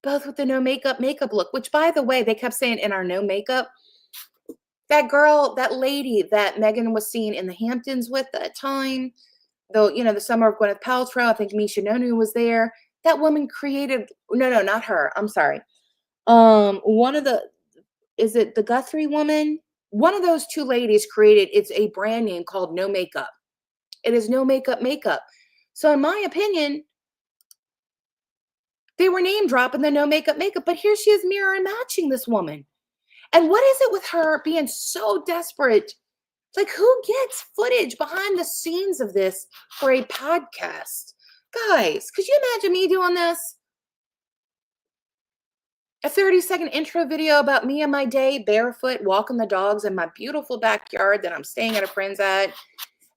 Both with the no makeup look, which by the way, they kept saying in our no makeup, that girl, that lady that Meghan was seen in the Hamptons with that time, though, you know, the summer of Gwyneth Paltrow, I think Misha Nonu was there. That woman created, no, not her. I'm sorry. One of the, is it the Guthrie woman? One of those two ladies created, it's a brand name called No Makeup. It is No Makeup makeup. So in my opinion, they were name dropping the No Makeup makeup, but here she is mirror and matching this woman. And what is it with her being so desperate? Like, who gets footage behind the scenes of this for a podcast? Guys, could you imagine me doing this? A 30-second intro video about me and my day, barefoot, walking the dogs in my beautiful backyard that I'm staying at a friend's at,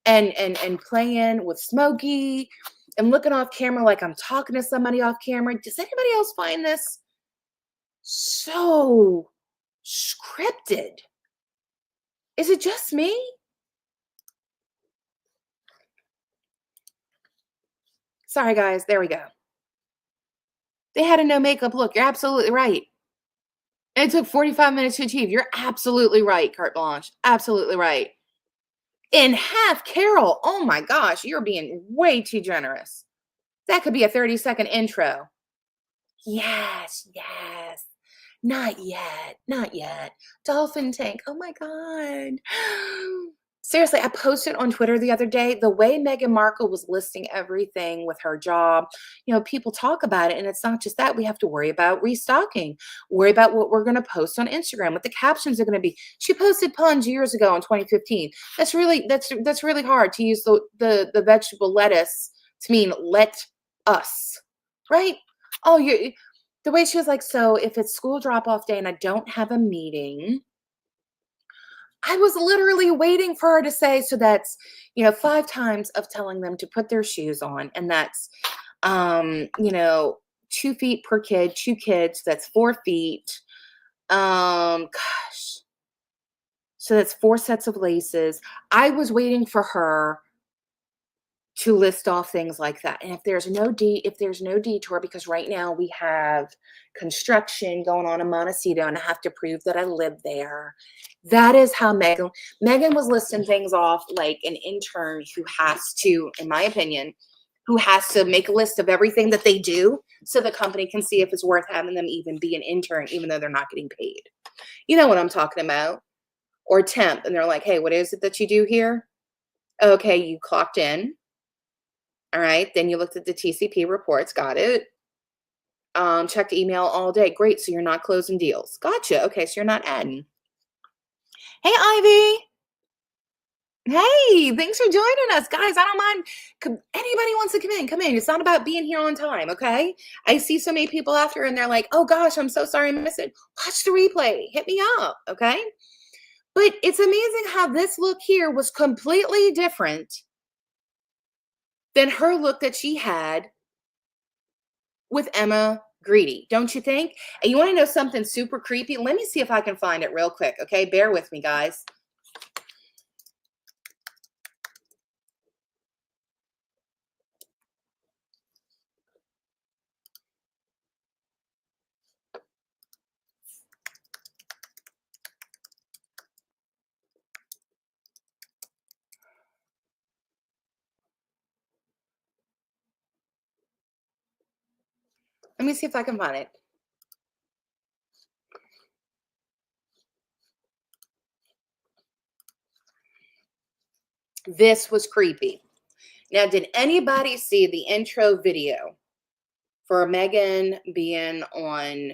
and playing with Smokey and looking off camera like I'm talking to somebody off camera. Does anybody else find this so scripted? Is it just me? Sorry, guys. There we go. They had a no makeup look. You're absolutely right. It took 45 minutes to achieve. You're absolutely right, Carte Blanche. Absolutely right. In half, Carol. Oh my gosh, you're being way too generous. That could be a 30-second intro. Yes, yes. Not yet. Not yet. Dolphin tank. Oh my God. Seriously, I posted on Twitter the other day, the way Meghan Markle was listing everything with her job, you know, people talk about it, and it's not just that. We have to worry about restocking, worry about what we're going to post on Instagram, what the captions are going to be. She posted puns years ago in 2015. That's really hard to use the vegetable lettuce to mean let us, right? Oh, the way she was like, so if it's school drop-off day and I don't have a meeting, I was literally waiting for her to say, so that's, you know, 5 times of telling them to put their shoes on. And that's, you know, 2 feet per kid, 2 kids, that's 4 feet. Gosh. So that's 4 sets of laces. I was waiting for her to list off things like that. And if there's no detour, because right now we have construction going on in Montecito and I have to prove that I live there. That is how Meghan was listing things off like an intern who has to, in my opinion, who has to make a list of everything that they do so the company can see if it's worth having them even be an intern, even though they're not getting paid. You know what I'm talking about? Or temp. And they're like, hey, what is it that you do here? Okay, you clocked in. All right. Then you looked at the TCP reports. Got it. Checked email all day. Great. So you're not closing deals. Gotcha. Okay. So you're not adding. Hey, Ivy. Hey, thanks for joining us, guys. I don't mind. Anybody wants to come in, come in. It's not about being here on time, okay? I see so many people after and they're like, oh gosh, I'm so sorry I missed it. Watch the replay. Hit me up, okay? But it's amazing how this look here was completely different than her look that she had with Emma Grede, don't you think? And you want to know something super creepy? Let me see if I can find it real quick, okay? Bear with me, guys. Let me see if I can find it. This was creepy. Now, did anybody see the intro video for Meghan being on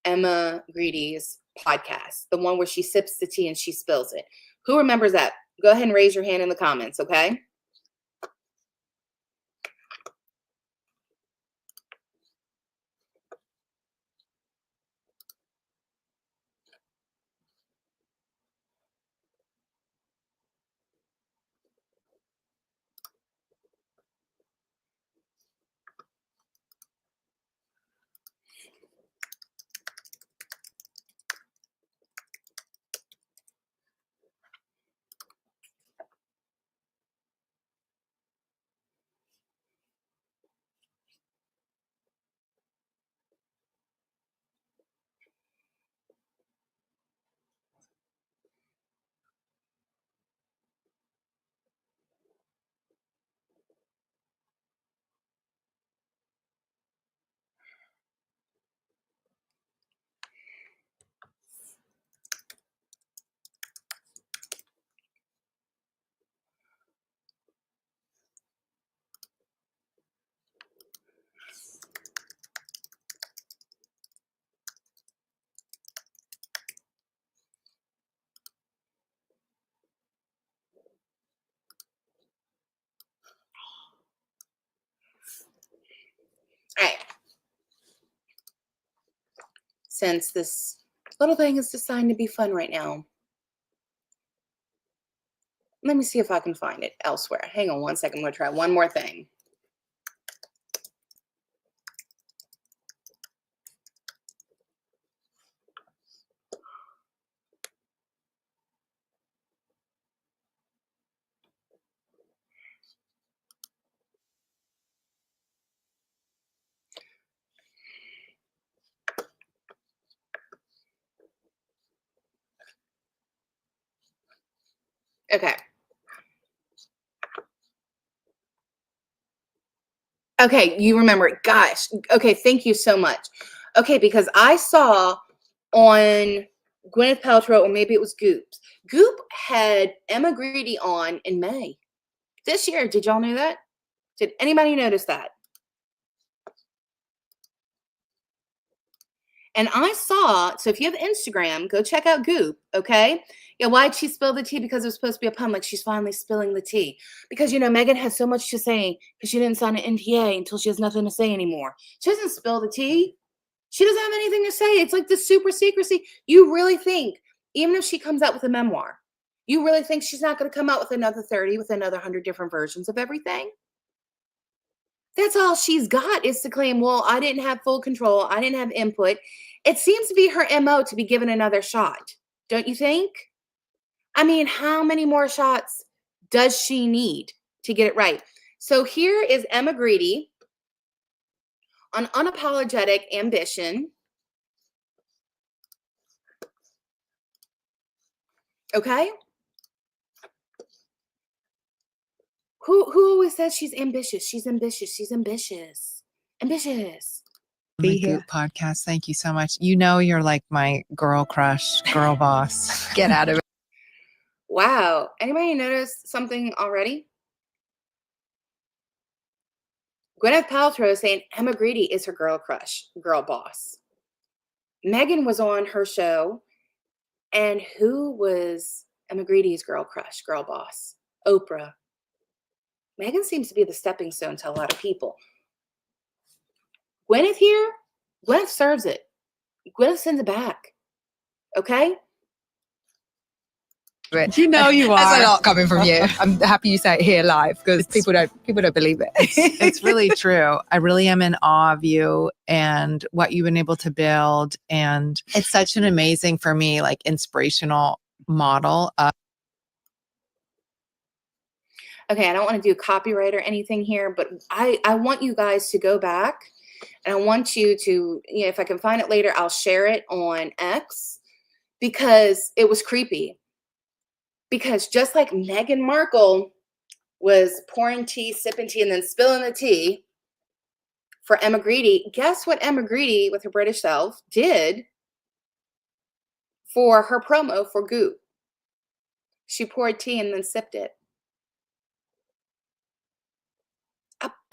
Emma Grede's podcast, the one where she sips the tea and she spills it. Who remembers that? Go ahead and raise your hand in the comments, okay? All right. Since this little thing is designed to be fun right now, let me see if I can find it elsewhere. Hang on one second. I'm going to try one more thing. Okay. Okay, you remember it. Gosh. Okay, thank you so much. Okay, because I saw on Gwyneth Paltrow, or maybe it was GOOP. GOOP had Emma Grede on in May this year. Did y'all know that? Did anybody notice that? And I saw, so if you have Instagram, go check out Goop, okay? Yeah, why'd she spill the tea? Because it was supposed to be a pun, like she's finally spilling the tea. Because, you know, Meghan has so much to say because she didn't sign an NDA until she has nothing to say anymore. She doesn't spill the tea. She doesn't have anything to say. It's like this super secrecy. You really think, even if she comes out with a memoir, you really think she's not going to come out with another 30, with another 100 different versions of everything? That's all she's got is to claim, well, I didn't have full control. I didn't have input. It seems to be her MO to be given another shot. Don't you think? I mean, how many more shots does she need to get it right? So here is Emma Grede on unapologetic ambition. Okay? Who always says she's ambitious? She's ambitious. She's ambitious. Ambitious. The GOOP podcast. Thank you so much. You know, you're like my girl crush, girl boss. Get out of it. Wow. Anybody notice something already? Gwyneth Paltrow is saying Emma Grede is her girl crush, girl boss. Meghan was on her show, and who was Emma Grede's girl crush, girl boss? Oprah. Meghan seems to be the stepping stone to a lot of people. Gwyneth here, Gwyneth serves it. Gwyneth sends it back. Okay? You know you are. That's a lot coming from you. I'm happy you say it here live because people don't believe it. It's really true. I really am in awe of you and what you've been able to build. And it's such an amazing, for me, like inspirational model of. Okay, I don't want to do copyright or anything here, but I want you guys to go back, and I want you to, you know, if I can find it later, I'll share it on X, because it was creepy. Because just like Meghan Markle was pouring tea, sipping tea, and then spilling the tea for Emma Grede, guess what Emma Grede, with her British self, did for her promo for Goop? She poured tea and then sipped it.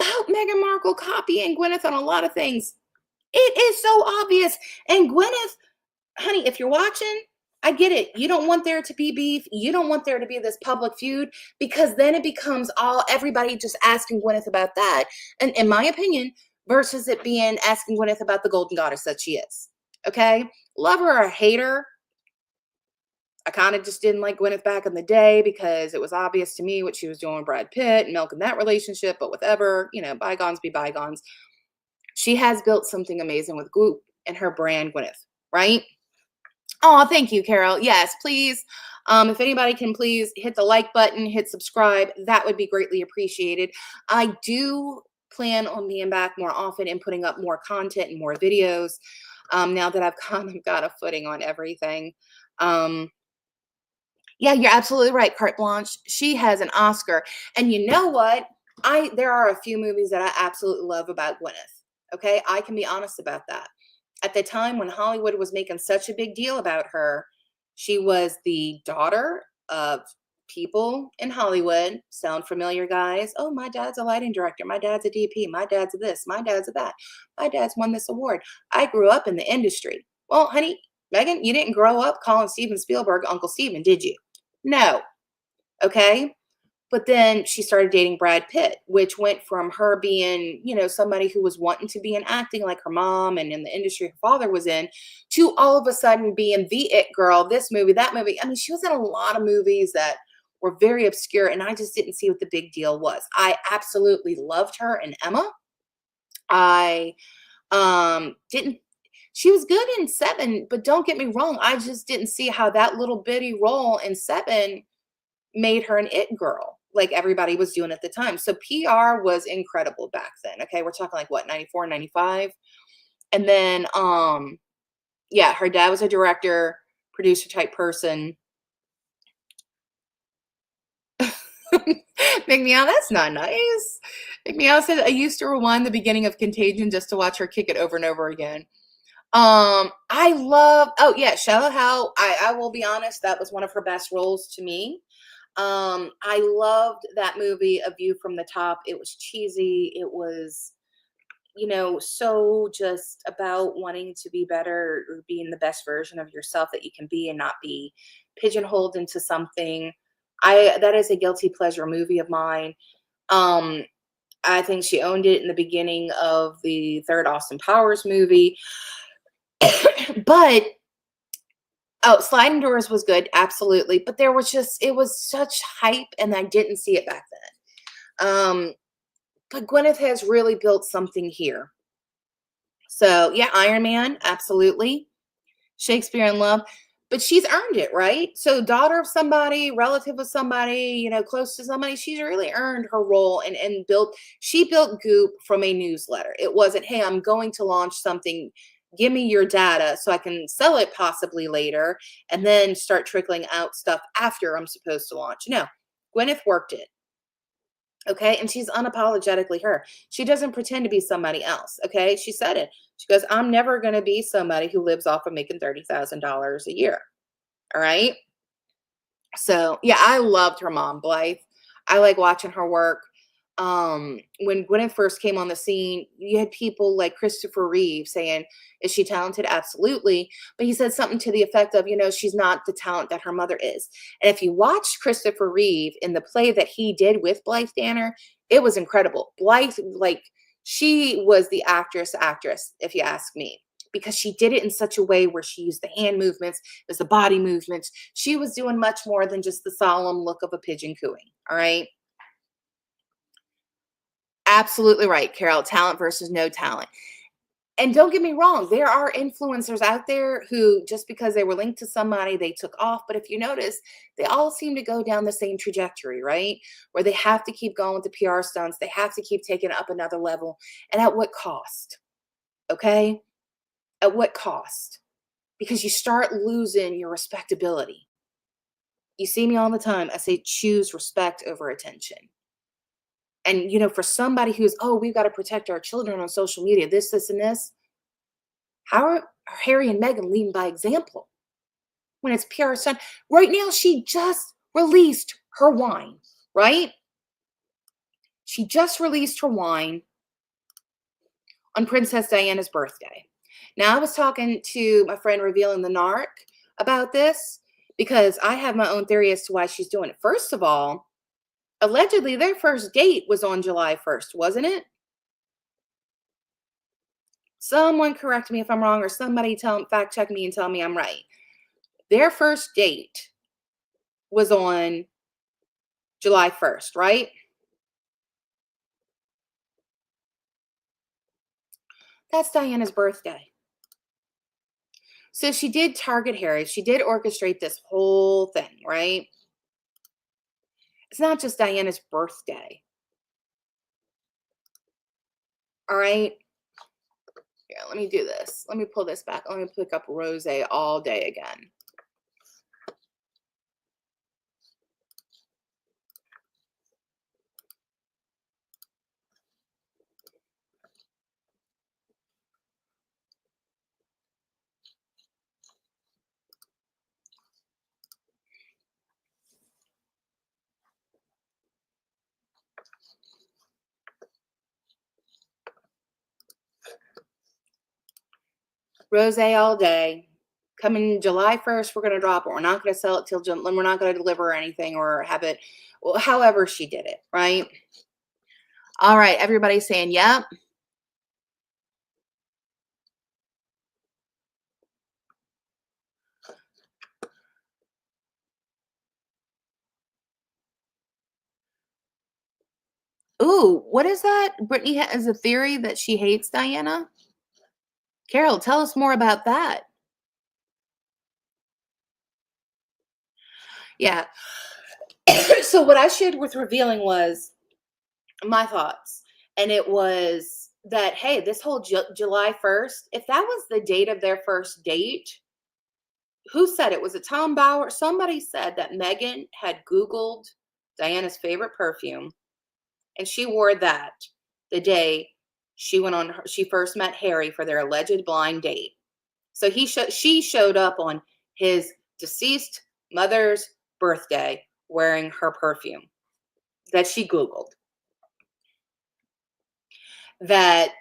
about Meghan Markle copying Gwyneth on a lot of things. It is so obvious. And Gwyneth, honey, if you're watching, I get it. You don't want there to be beef. You don't want there to be this public feud, because then it becomes everybody just asking Gwyneth about that. And in my opinion, versus it being asking Gwyneth about the golden goddess that she is. Okay? Love her or hate her. I kind of just didn't like Gwyneth back in the day because it was obvious to me what she was doing with Brad Pitt and milking that relationship, but whatever, bygones be bygones. She has built something amazing with GOOP and her brand, Gwyneth, right? Oh, thank you, Carol. Yes, please. If anybody can please hit the like button, hit subscribe, that would be greatly appreciated. I do plan on being back more often and putting up more content and more videos now that I've kind of got a footing on everything. Yeah, you're absolutely right, Carte Blanche. She has an Oscar. And you know what? There are a few movies that I absolutely love about Gwyneth. Okay, I can be honest about that. At the time when Hollywood was making such a big deal about her, she was the daughter of people in Hollywood. Sound familiar, guys? Oh, my dad's a lighting director. My dad's a DP. My dad's a this. My dad's a that. My dad's won this award. I grew up in the industry. Well, honey, Meghan, you didn't grow up calling Steven Spielberg Uncle Steven, did you? No. Okay. But then she started dating Brad Pitt, which went from her being, somebody who was wanting to be in acting like her mom and in the industry her father was in, to all of a sudden being the it girl, this movie, that movie. I mean, she was in a lot of movies that were very obscure, and I just didn't see what the big deal was. I absolutely loved her in Emma. I didn't. She was good in Seven, but don't get me wrong, I just didn't see how that little bitty role in Seven made her an it girl like everybody was doing at the time. So PR was incredible back then. Okay, we're talking like what, 94, 95? And then yeah, her dad was a director, producer type person. McMeow, that's not nice. McMeow said, I used to rewind the beginning of Contagion just to watch her kick it over and over again. I love, oh yeah, Shallow Hal. I will be honest, that was one of her best roles to me. I loved that movie, A View from the Top. It was cheesy. It was, so just about wanting to be better or being the best version of yourself that you can be and not be pigeonholed into something. That is a guilty pleasure movie of mine. I think she owned it in the beginning of the third Austin Powers movie. But Sliding Doors was good, absolutely. But it was such hype, and I didn't see it back then. But Gwyneth has really built something here. So yeah, Iron Man, absolutely. Shakespeare in Love, but she's earned it, right? So daughter of somebody, relative of somebody, close to somebody, she's really earned her role and she built GOOP from a newsletter. It wasn't, hey, I'm going to launch something. Give me your data so I can sell it possibly later and then start trickling out stuff after I'm supposed to launch. No, Gwyneth worked it. Okay. And she's unapologetically her. She doesn't pretend to be somebody else. Okay. She said it. She goes, I'm never going to be somebody who lives off of making $30,000 a year. All right. So yeah, I loved her mom, Blythe. I like watching her work. When Gwyneth first came on the scene, you had people like Christopher Reeve saying, is she talented? Absolutely. But he said something to the effect of, she's not the talent that her mother is. And if you watch Christopher Reeve in the play that he did with Blythe Danner, it was incredible. Blythe, she was the actress, if you ask me, because she did it in such a way where she used the hand movements, it was the body movements. She was doing much more than just the solemn look of a pigeon cooing. All right. Absolutely right, Carol. Talent versus no talent. And don't get me wrong, there are influencers out there who, just because they were linked to somebody, they took off. But if you notice, they all seem to go down the same trajectory, right? Where they have to keep going with the PR stunts. They have to keep taking it up another level. And at what cost? Okay? At what cost? Because you start losing your respectability. You see me all the time. I say choose respect over attention. And, for somebody who's, we've got to protect our children on social media, this, and this. How are Harry and Meghan leading by example when it's PR stunt? Right now, she just released her wine, right? She just released her wine on Princess Diana's birthday. Now, I was talking to my friend Revealing the Narc about this because I have my own theory as to why she's doing it. First of all, allegedly their first date was on July 1st, wasn't it? Someone correct me if I'm wrong, or somebody fact check me and tell me I'm right. Their first date was on July 1st, right? That's Diana's birthday. So she did target Harry. She did orchestrate this whole thing, right? It's not just Diana's birthday. All right. Here, let me do this. Let me pull this back. Let me pick up Rosé all day again. Rosé all day. Coming July 1st, we're going to drop it. We're not going to sell it till we're not going to deliver anything or have it. Well, however she did it, right? All right. Everybody's saying, yep. Ooh, what is that? Brittany has a theory that she hates Diana. Carol, tell us more about that. Yeah. So what I shared with Revealing was my thoughts. And it was that, hey, this whole July 1st, if that was the date of their first date, who said it? Was it Tom Bauer? Somebody said that Meghan had Googled Diana's favorite perfume, and she wore that the day she first met Harry for their alleged blind date. So she showed up on his deceased mother's birthday wearing her perfume that she Googled. That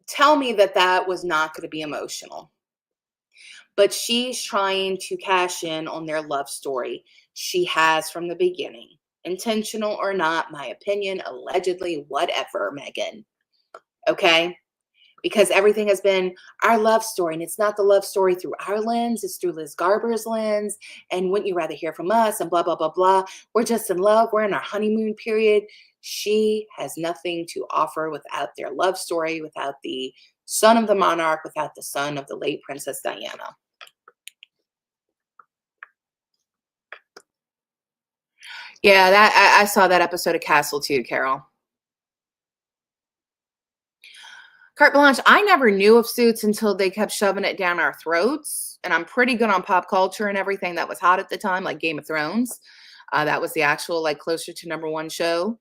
tell me that was not going to be emotional. But she's trying to cash in on their love story. She has from the beginning. Intentional or not, my opinion, allegedly, whatever, Meghan. Okay? Because everything has been our love story, and it's not the love story through our lens, it's through Liz Garber's lens, and wouldn't you rather hear from us, and blah, blah, blah, blah. We're just in love. We're in our honeymoon period. She has nothing to offer without their love story, without the son of the monarch, without the son of the late Princess Diana. Yeah, that I saw that episode of Castle too, Carol. Carte Blanche, I never knew of Suits until they kept shoving it down our throats. And I'm pretty good on pop culture and everything that was hot at the time, like Game of Thrones. That was the actual, like, closer to #1 show.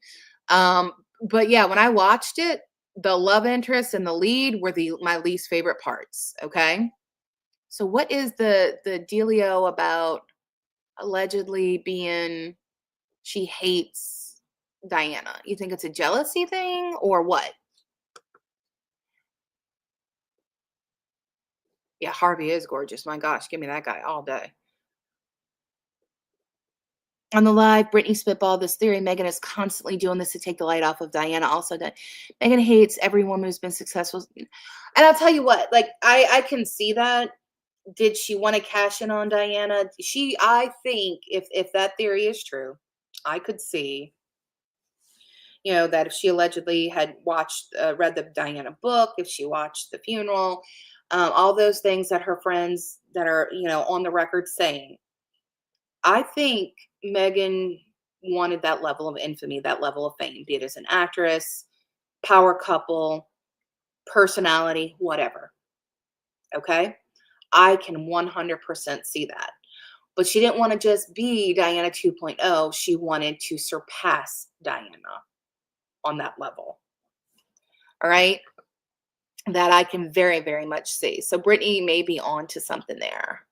But yeah, when I watched it, the love interest and the lead were my least favorite parts. Okay. So what is the dealio about allegedly being she hates Diana? You think it's a jealousy thing or what? Yeah, Harvey is gorgeous. My gosh, give me that guy all day. On the live, Brittany spitballed this theory. Meghan is constantly doing this to take the light off of Diana. Also, that Meghan hates every woman who's been successful. And I'll tell you what, like, I can see that. Did she want to cash in on Diana? I think if that theory is true, I could see, that if she allegedly had read the Diana book, if she watched the funeral, all those things that her friends that are, on the record saying, I think Meghan wanted that level of infamy, that level of fame, be it as an actress, power couple, personality, whatever. Okay? I can 100% see that. But she didn't want to just be Diana 2.0. She wanted to surpass Diana on that level. All right? That I can very, very much see. So Brittany may be on to something there.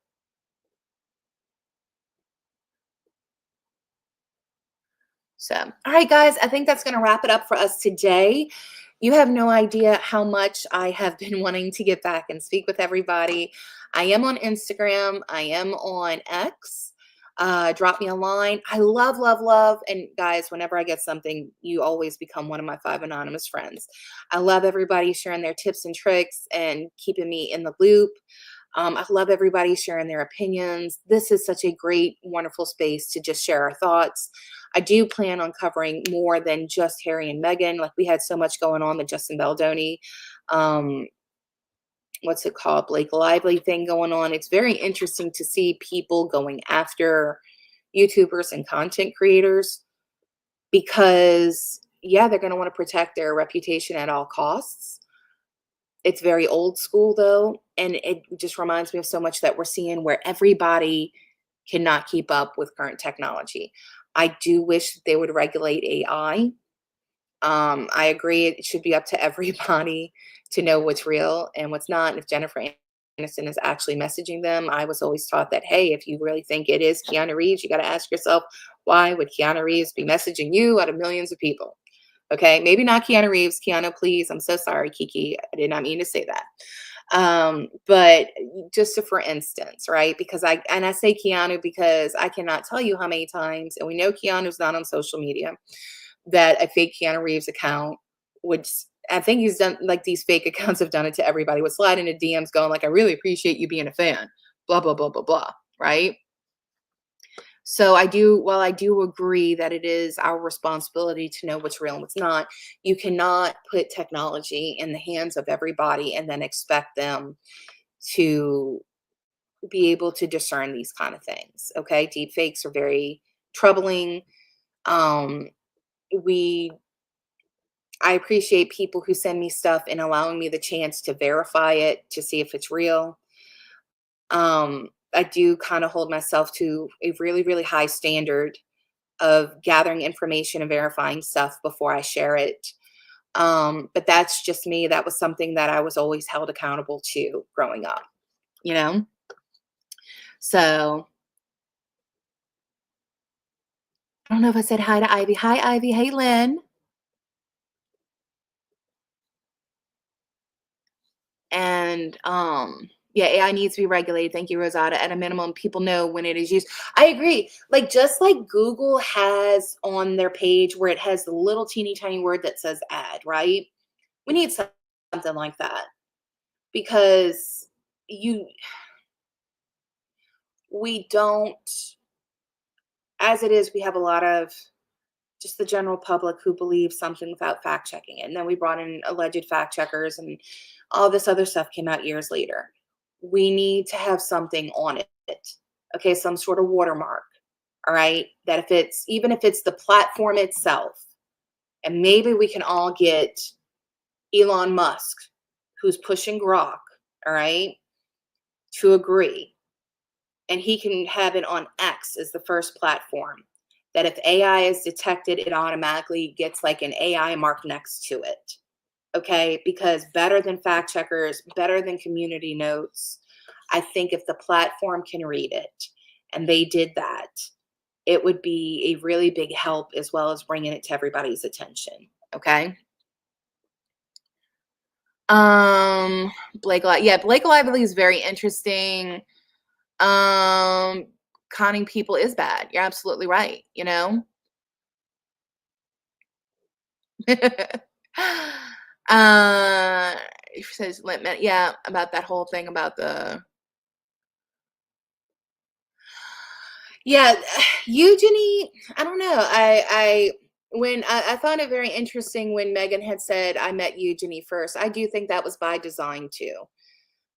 So, all right, guys, I think that's going to wrap it up for us today. You have no idea how much I have been wanting to get back and speak with everybody. I am on Instagram. I am on X. Drop me a line. I love, love, love. And guys, whenever I get something, you always become one of my 5 anonymous friends. I love everybody sharing their tips and tricks and keeping me in the loop. I love everybody sharing their opinions. This is such a great, wonderful space to just share our thoughts. I do plan on covering more than just Harry and Meghan. Like, we had so much going on, the Justin Baldoni, what's it called, Blake Lively thing going on. It's very interesting to see people going after YouTubers and content creators because, yeah, they're going to want to protect their reputation at all costs. It's very old school, though, and it just reminds me of so much that we're seeing where everybody cannot keep up with current technology. I do wish that they would regulate AI. I agree it should be up to everybody to know what's real and what's not. And if Jennifer Aniston is actually messaging them, I was always taught that, hey, if you really think it is Keanu Reeves, you got to ask yourself, why would Keanu Reeves be messaging you out of millions of people? Okay, maybe not Keanu Reeves. Keanu, please. I'm so sorry, Kiki. I did not mean to say that. But just for instance, right? Because I say Keanu because I cannot tell you how many times, and we know Keanu's not on social media, that a fake Keanu Reeves account would, I think he's done, like, these fake accounts have done it to everybody, would slide into DMs going like, I really appreciate you being a fan, blah, blah, blah, blah, blah, right? So while I do agree that it is our responsibility to know what's real and what's not, you cannot put technology in the hands of everybody and then expect them to be able to discern these kind of things. Okay. Deep fakes are very troubling. Um, I appreciate people who send me stuff and allowing me the chance to verify it to see if it's real. I do kind of hold myself to a really, really high standard of gathering information and verifying stuff before I share it. But that's just me. That was something that I was always held accountable to growing up, you know? So I don't know if I said hi to Ivy. Hi, Ivy. Hey, Lynn. And yeah, AI needs to be regulated. Thank you, Rosada. At a minimum, people know when it is used. I agree. Like, just like Google has on their page where it has the little teeny tiny word that says ad, right? We need something like that because we don't, as it is, we have a lot of just the general public who believes something without fact checking it. And then we brought in alleged fact checkers and all this other stuff came out years later. We need to have something on it. Okay, some sort of watermark. All right. That even if it's the platform itself, and maybe we can all get Elon Musk, who's pushing Grok, all right, to agree. And he can have it on X as the first platform, that if AI is detected, it automatically gets like an AI mark next to it. Okay, because better than fact checkers, better than community notes, I think if the platform can read it and they did that, it would be a really big help as well as bringing it to everybody's attention. Okay. Blake Lively is very interesting. Conning people is bad. You're absolutely right, you know? It says, yeah, about that whole thing about the, yeah, Eugenie, I don't know. I found it very interesting when Meghan had said, I met Eugenie first. I do think that was by design too.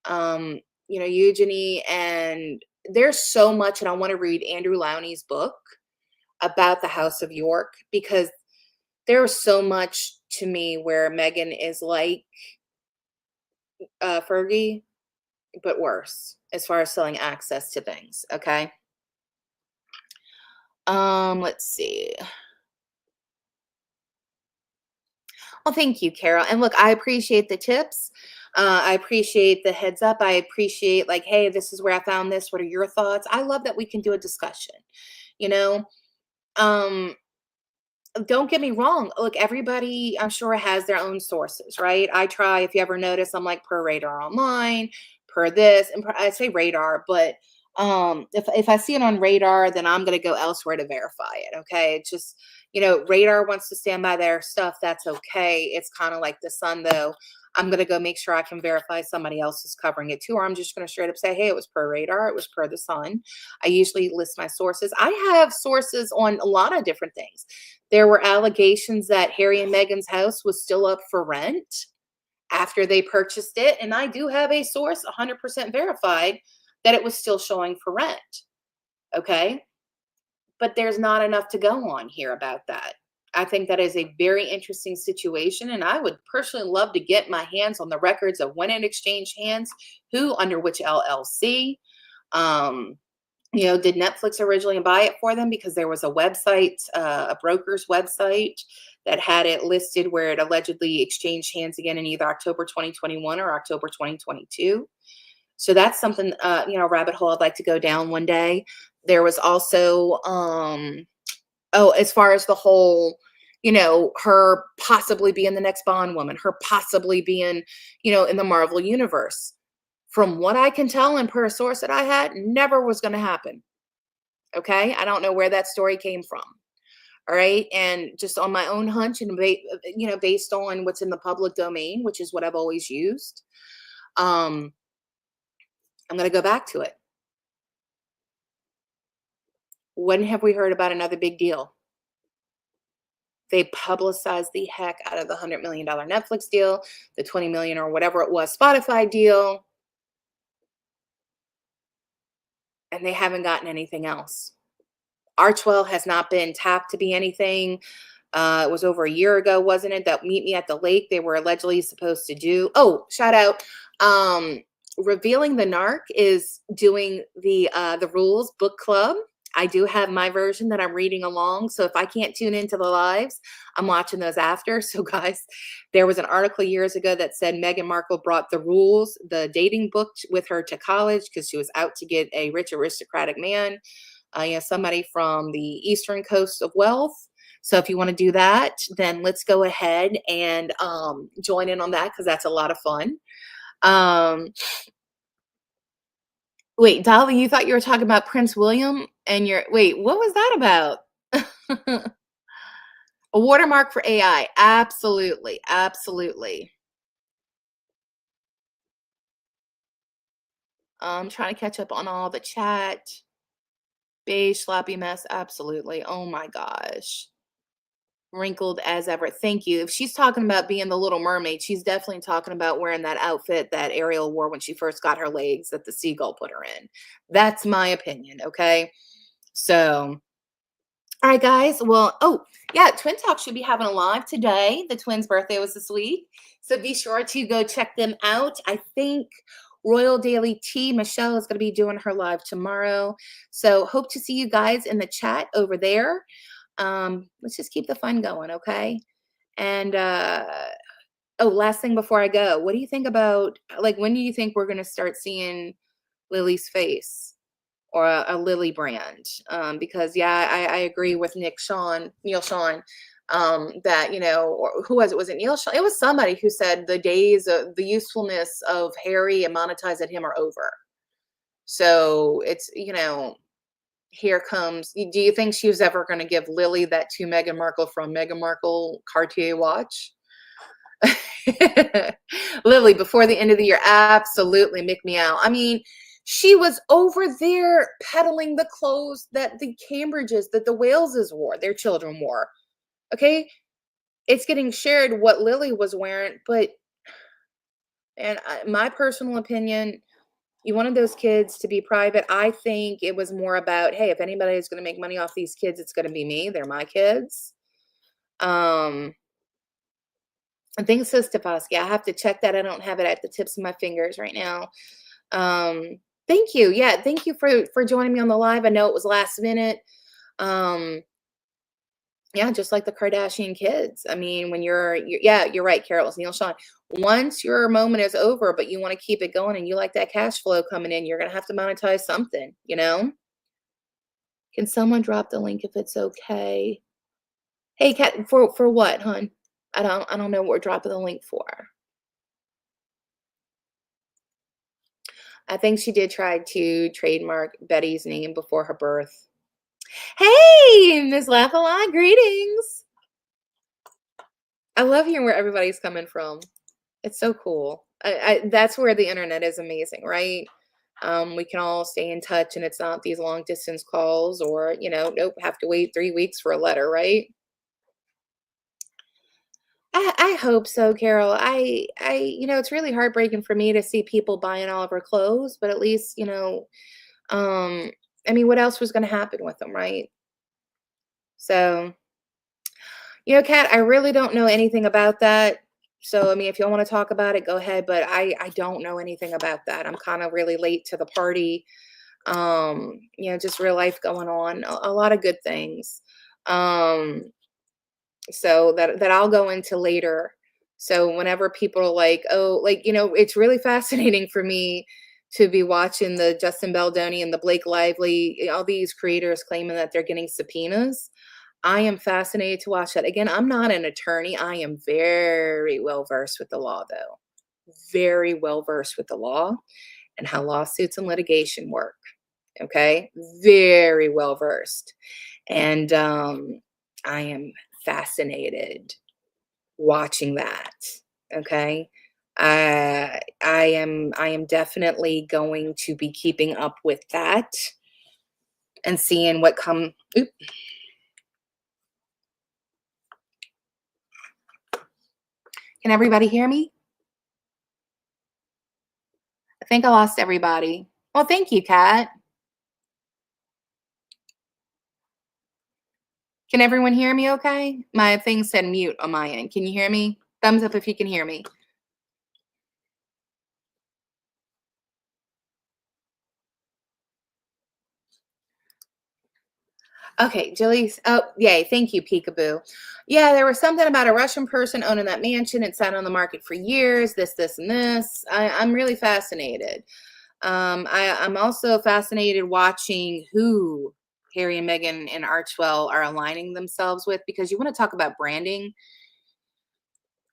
You know, Eugenie, and there's so much, and I want to read Andrew Lowney's book about the House of York because there was so much to me where Meghan is like Fergie, but worse as far as selling access to things. Okay. Let's see. Well, thank you, Carol. And look, I appreciate the tips. I appreciate the heads up. I appreciate, like, hey, this is where I found this. What are your thoughts? I love that we can do a discussion, you know? Um, don't get me wrong. Look, everybody, I'm sure, has their own sources, right? I try, if you ever notice, I'm like per Radar Online, per this, and I say Radar, but if I see it on Radar, then I'm going to go elsewhere to verify it. Okay. It's just, Radar wants to stand by their stuff. That's okay. It's kind of like the Sun, though. I'm going to go make sure I can verify somebody else is covering it too, or I'm just going to straight up say, hey, it was per Radar. It was per the Sun. I usually list my sources. I have sources on a lot of different things. There were allegations that Harry and Meghan's house was still up for rent after they purchased it. And I do have a source 100% verified that it was still showing for rent. Okay. But there's not enough to go on here about that. I think that is a very interesting situation. And I would personally love to get my hands on the records of when it exchanged hands, who, under which LLC. Did Netflix originally buy it for them? Because there was a website, a broker's website that had it listed where it allegedly exchanged hands again in either October 2021 or October 2022. So that's something, rabbit hole I'd like to go down one day. There was also, as far as the whole, her possibly being the next Bond woman, her possibly being, in the Marvel universe. From what I can tell and per a source that I had, never was going to happen. Okay. I don't know where that story came from. All right. And just on my own hunch and, based on what's in the public domain, which is what I've always used, I'm going to go back to it. When have we heard about another big deal? They publicized the heck out of the $100 million Netflix deal, the 20 million or whatever it was Spotify deal. And they haven't gotten anything else. Archwell has not been tapped to be anything. It was over a year ago, wasn't it? That Meet Me at the Lake they were allegedly supposed to do. Oh, shout out. Revealing the Narc is doing the Rules book club. I do have my version that I'm reading along. So if I can't tune into the lives, I'm watching those after. So guys, there was an article years ago that said Meghan Markle brought The Rules, the dating book, with her to college because she was out to get a rich aristocratic man, somebody from the eastern coast of wealth. So if you want to do that, then let's go ahead and join in on that because that's a lot of fun. Wait, Dolly, you thought you were talking about Prince William and wait, what was that about? A watermark for AI. Absolutely. Absolutely. I'm trying to catch up on all the chat. Beige, sloppy mess. Absolutely. Oh my gosh. Wrinkled as ever. Thank you. If she's talking about being the Little Mermaid, she's definitely talking about wearing that outfit that Ariel wore when she first got her legs that the seagull put her in. That's my opinion. Okay. So, all right, guys. Well, Twin Talk should be having a live today. The twins' birthday was this week. So be sure to go check them out. I think Royal Daily Tea, Michelle, is going to be doing her live tomorrow. So hope to see you guys in the chat over there. Let's just keep the fun going, okay? And last thing before I go, what do you think about, when do you think we're going to start seeing Lily's face or a Lily brand? Because I agree with Neil Sean, that, or who was it? Was it Neil Sean? It was somebody who said the days of the usefulness of Harry and monetizing him are over. So it's, here comes. Do you think she was ever going to give Lily that to Meghan Markle from Meghan Markle Cartier watch? Lily, before the end of the year, absolutely, Mick Meow. I mean, she was over there peddling the clothes that the Cambridges, that the Waleses wore, their children wore. Okay, it's getting shared what Lily was wearing, but, and my personal opinion, you wanted those kids to be private. I think it was more about, hey, if anybody is going to make money off these kids, it's going to be me. They're my kids. I think it says Stefanski. I have to check that. I don't have it at the tips of my fingers right now. Thank you. Yeah, thank you for joining me on the live. I know it was last minute. Yeah, just like the Kardashian kids. I mean, when you're right, Carol. It's Neil Sean. Once your moment is over, but you want to keep it going and you like that cash flow coming in, you're going to have to monetize something, Can someone drop the link if it's okay? Hey, Kat, for what, hon? I don't know what we're dropping the link for. I think she did try to trademark Betty's name before her birth. Hey, Miss Laugh a Lot, greetings. I love hearing where everybody's coming from. It's so cool. That's where the internet is amazing, right? We can all stay in touch and it's not these long distance calls or, nope, have to wait 3 weeks for a letter, right? I hope so, Carol. It's really heartbreaking for me to see people buying all of her clothes, but at least, what else was going to happen with them, right? So, Kat, I really don't know anything about that. So, if y'all want to talk about it, go ahead. But I don't know anything about that. I'm kind of really late to the party. Just real life going on, a lot of good things. So that I'll go into later. So whenever people are like, oh, it's really fascinating for me to be watching the Justin Baldoni and the Blake Lively, all these creators claiming that they're getting subpoenas. I am fascinated to watch that. Again, I'm not an attorney. I am very well versed with the law, though. Very well versed with the law and how lawsuits and litigation work. Okay. Very well versed. And I am fascinated watching that. Okay. I am definitely going to be keeping up with that and seeing what come. Oop. Can everybody hear me? I think I lost everybody. Well, thank you, Kat. Can everyone hear me okay? My thing said mute on my end. Can you hear me? Thumbs up if you can hear me. Okay, Jilly's. Oh, yay. Thank you, Peekaboo. Yeah, there was something about a Russian person owning that mansion. It sat on the market for years, this, and this. I'm really fascinated. I'm also fascinated watching who Harry and Meghan and Archwell are aligning themselves with, because you want to talk about branding.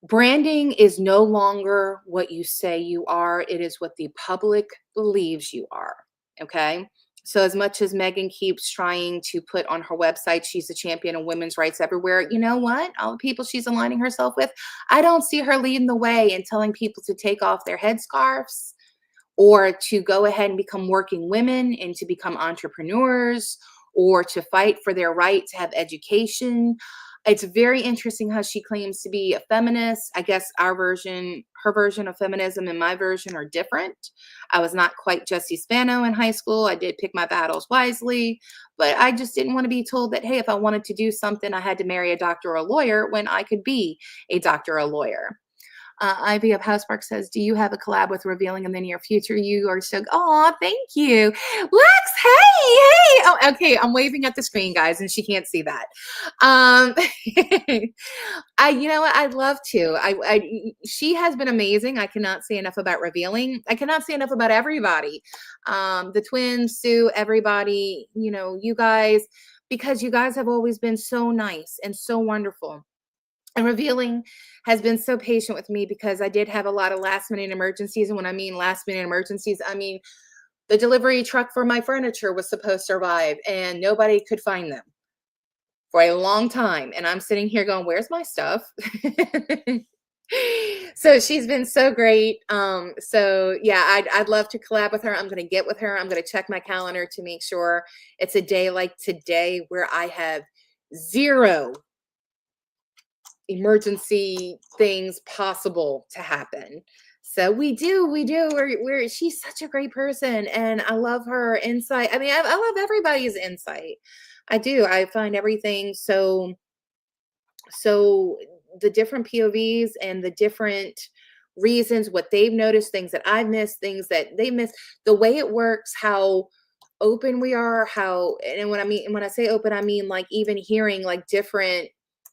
Branding is no longer what you say you are. It is what the public believes you are. Okay. So as much as Meghan keeps trying to put on her website, she's a champion of women's rights everywhere. You know what? All the people she's aligning herself with, I don't see her leading the way and telling people to take off their headscarves or to go ahead and become working women and to become entrepreneurs or to fight for their right to have education. It's very interesting how she claims to be a feminist. I guess her version of feminism and my version are different. I was not quite Jessie Spano in high school. I did pick my battles wisely, but I just didn't want to be told that, hey, if I wanted to do something, I had to marry a doctor or a lawyer when I could be a doctor or a lawyer. Ivy of Housepark says, do you have a collab with Revealing in the near future? You are so, oh, thank you. Lex, hey. Oh, okay. I'm waving at the screen, guys, and she can't see that. You know what? I'd love to. She has been amazing. I cannot say enough about Revealing. I cannot say enough about everybody. The twins, Sue, everybody, you guys, because you guys have always been so nice and so wonderful. And Revealing has been so patient with me because I did have a lot of last minute emergencies. And when I mean last minute emergencies, I mean the delivery truck for my furniture was supposed to arrive and nobody could find them for a long time. And I'm sitting here going, where's my stuff? So she's been so great. So yeah, I'd love to collab with her. I'm going to get with her. I'm going to check my calendar to make sure it's a day like today where I have zero emergency things possible to happen. So we do. She's such a great person and I love her insight. I love everybody's insight. I do. I find everything so the different POVs and the different reasons, what they've noticed, things that I've missed, things that they missed, the way it works, how open we are, and when I say open, I mean like even hearing like different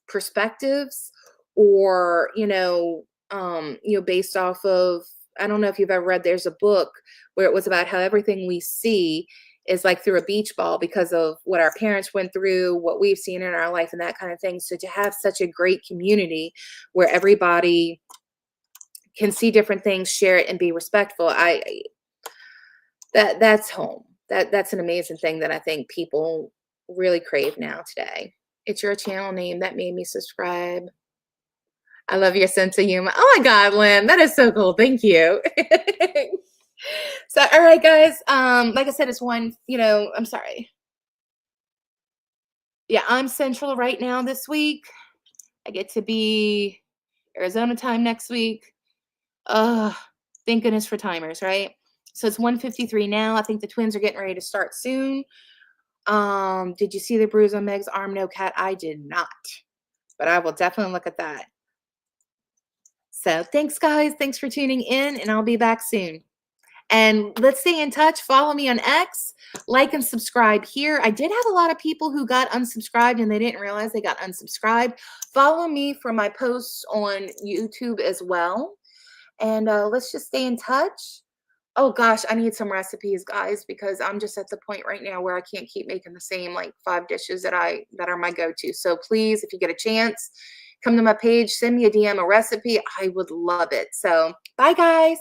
perspectives or based off of, I don't know if you've ever read, there's a book where it was about how everything we see is like through a beach ball because of what our parents went through, what we've seen in our life and that kind of thing. So to have such a great community where everybody can see different things, share it, and be respectful, that's home. That's an amazing thing that I think people really crave now today. It's your channel name that made me subscribe. I love your sense of humor. Oh my God, Lynn, that is so cool. Thank you. So, all right, guys. Like I said, it's one, I'm sorry. Yeah, I'm central right now this week. I get to be Arizona time next week. Thank goodness for timers, right? So it's 1:53 now. I think the twins are getting ready to start soon. Did you see the bruise on Meg's arm? No, Cat, I did not. But I will definitely look at that. So thanks, guys. Thanks for tuning in, and I'll be back soon. And let's stay in touch. Follow me on X, like and subscribe here. I did have a lot of people who got unsubscribed and they didn't realize they got unsubscribed. Follow me for my posts on YouTube as well. And let's just stay in touch. Oh gosh, I need some recipes, guys, because I'm just at the point right now where I can't keep making the same like 5 dishes that are my go-to. So please, if you get a chance, come to my page, send me a DM, a recipe. I would love it. So bye, guys.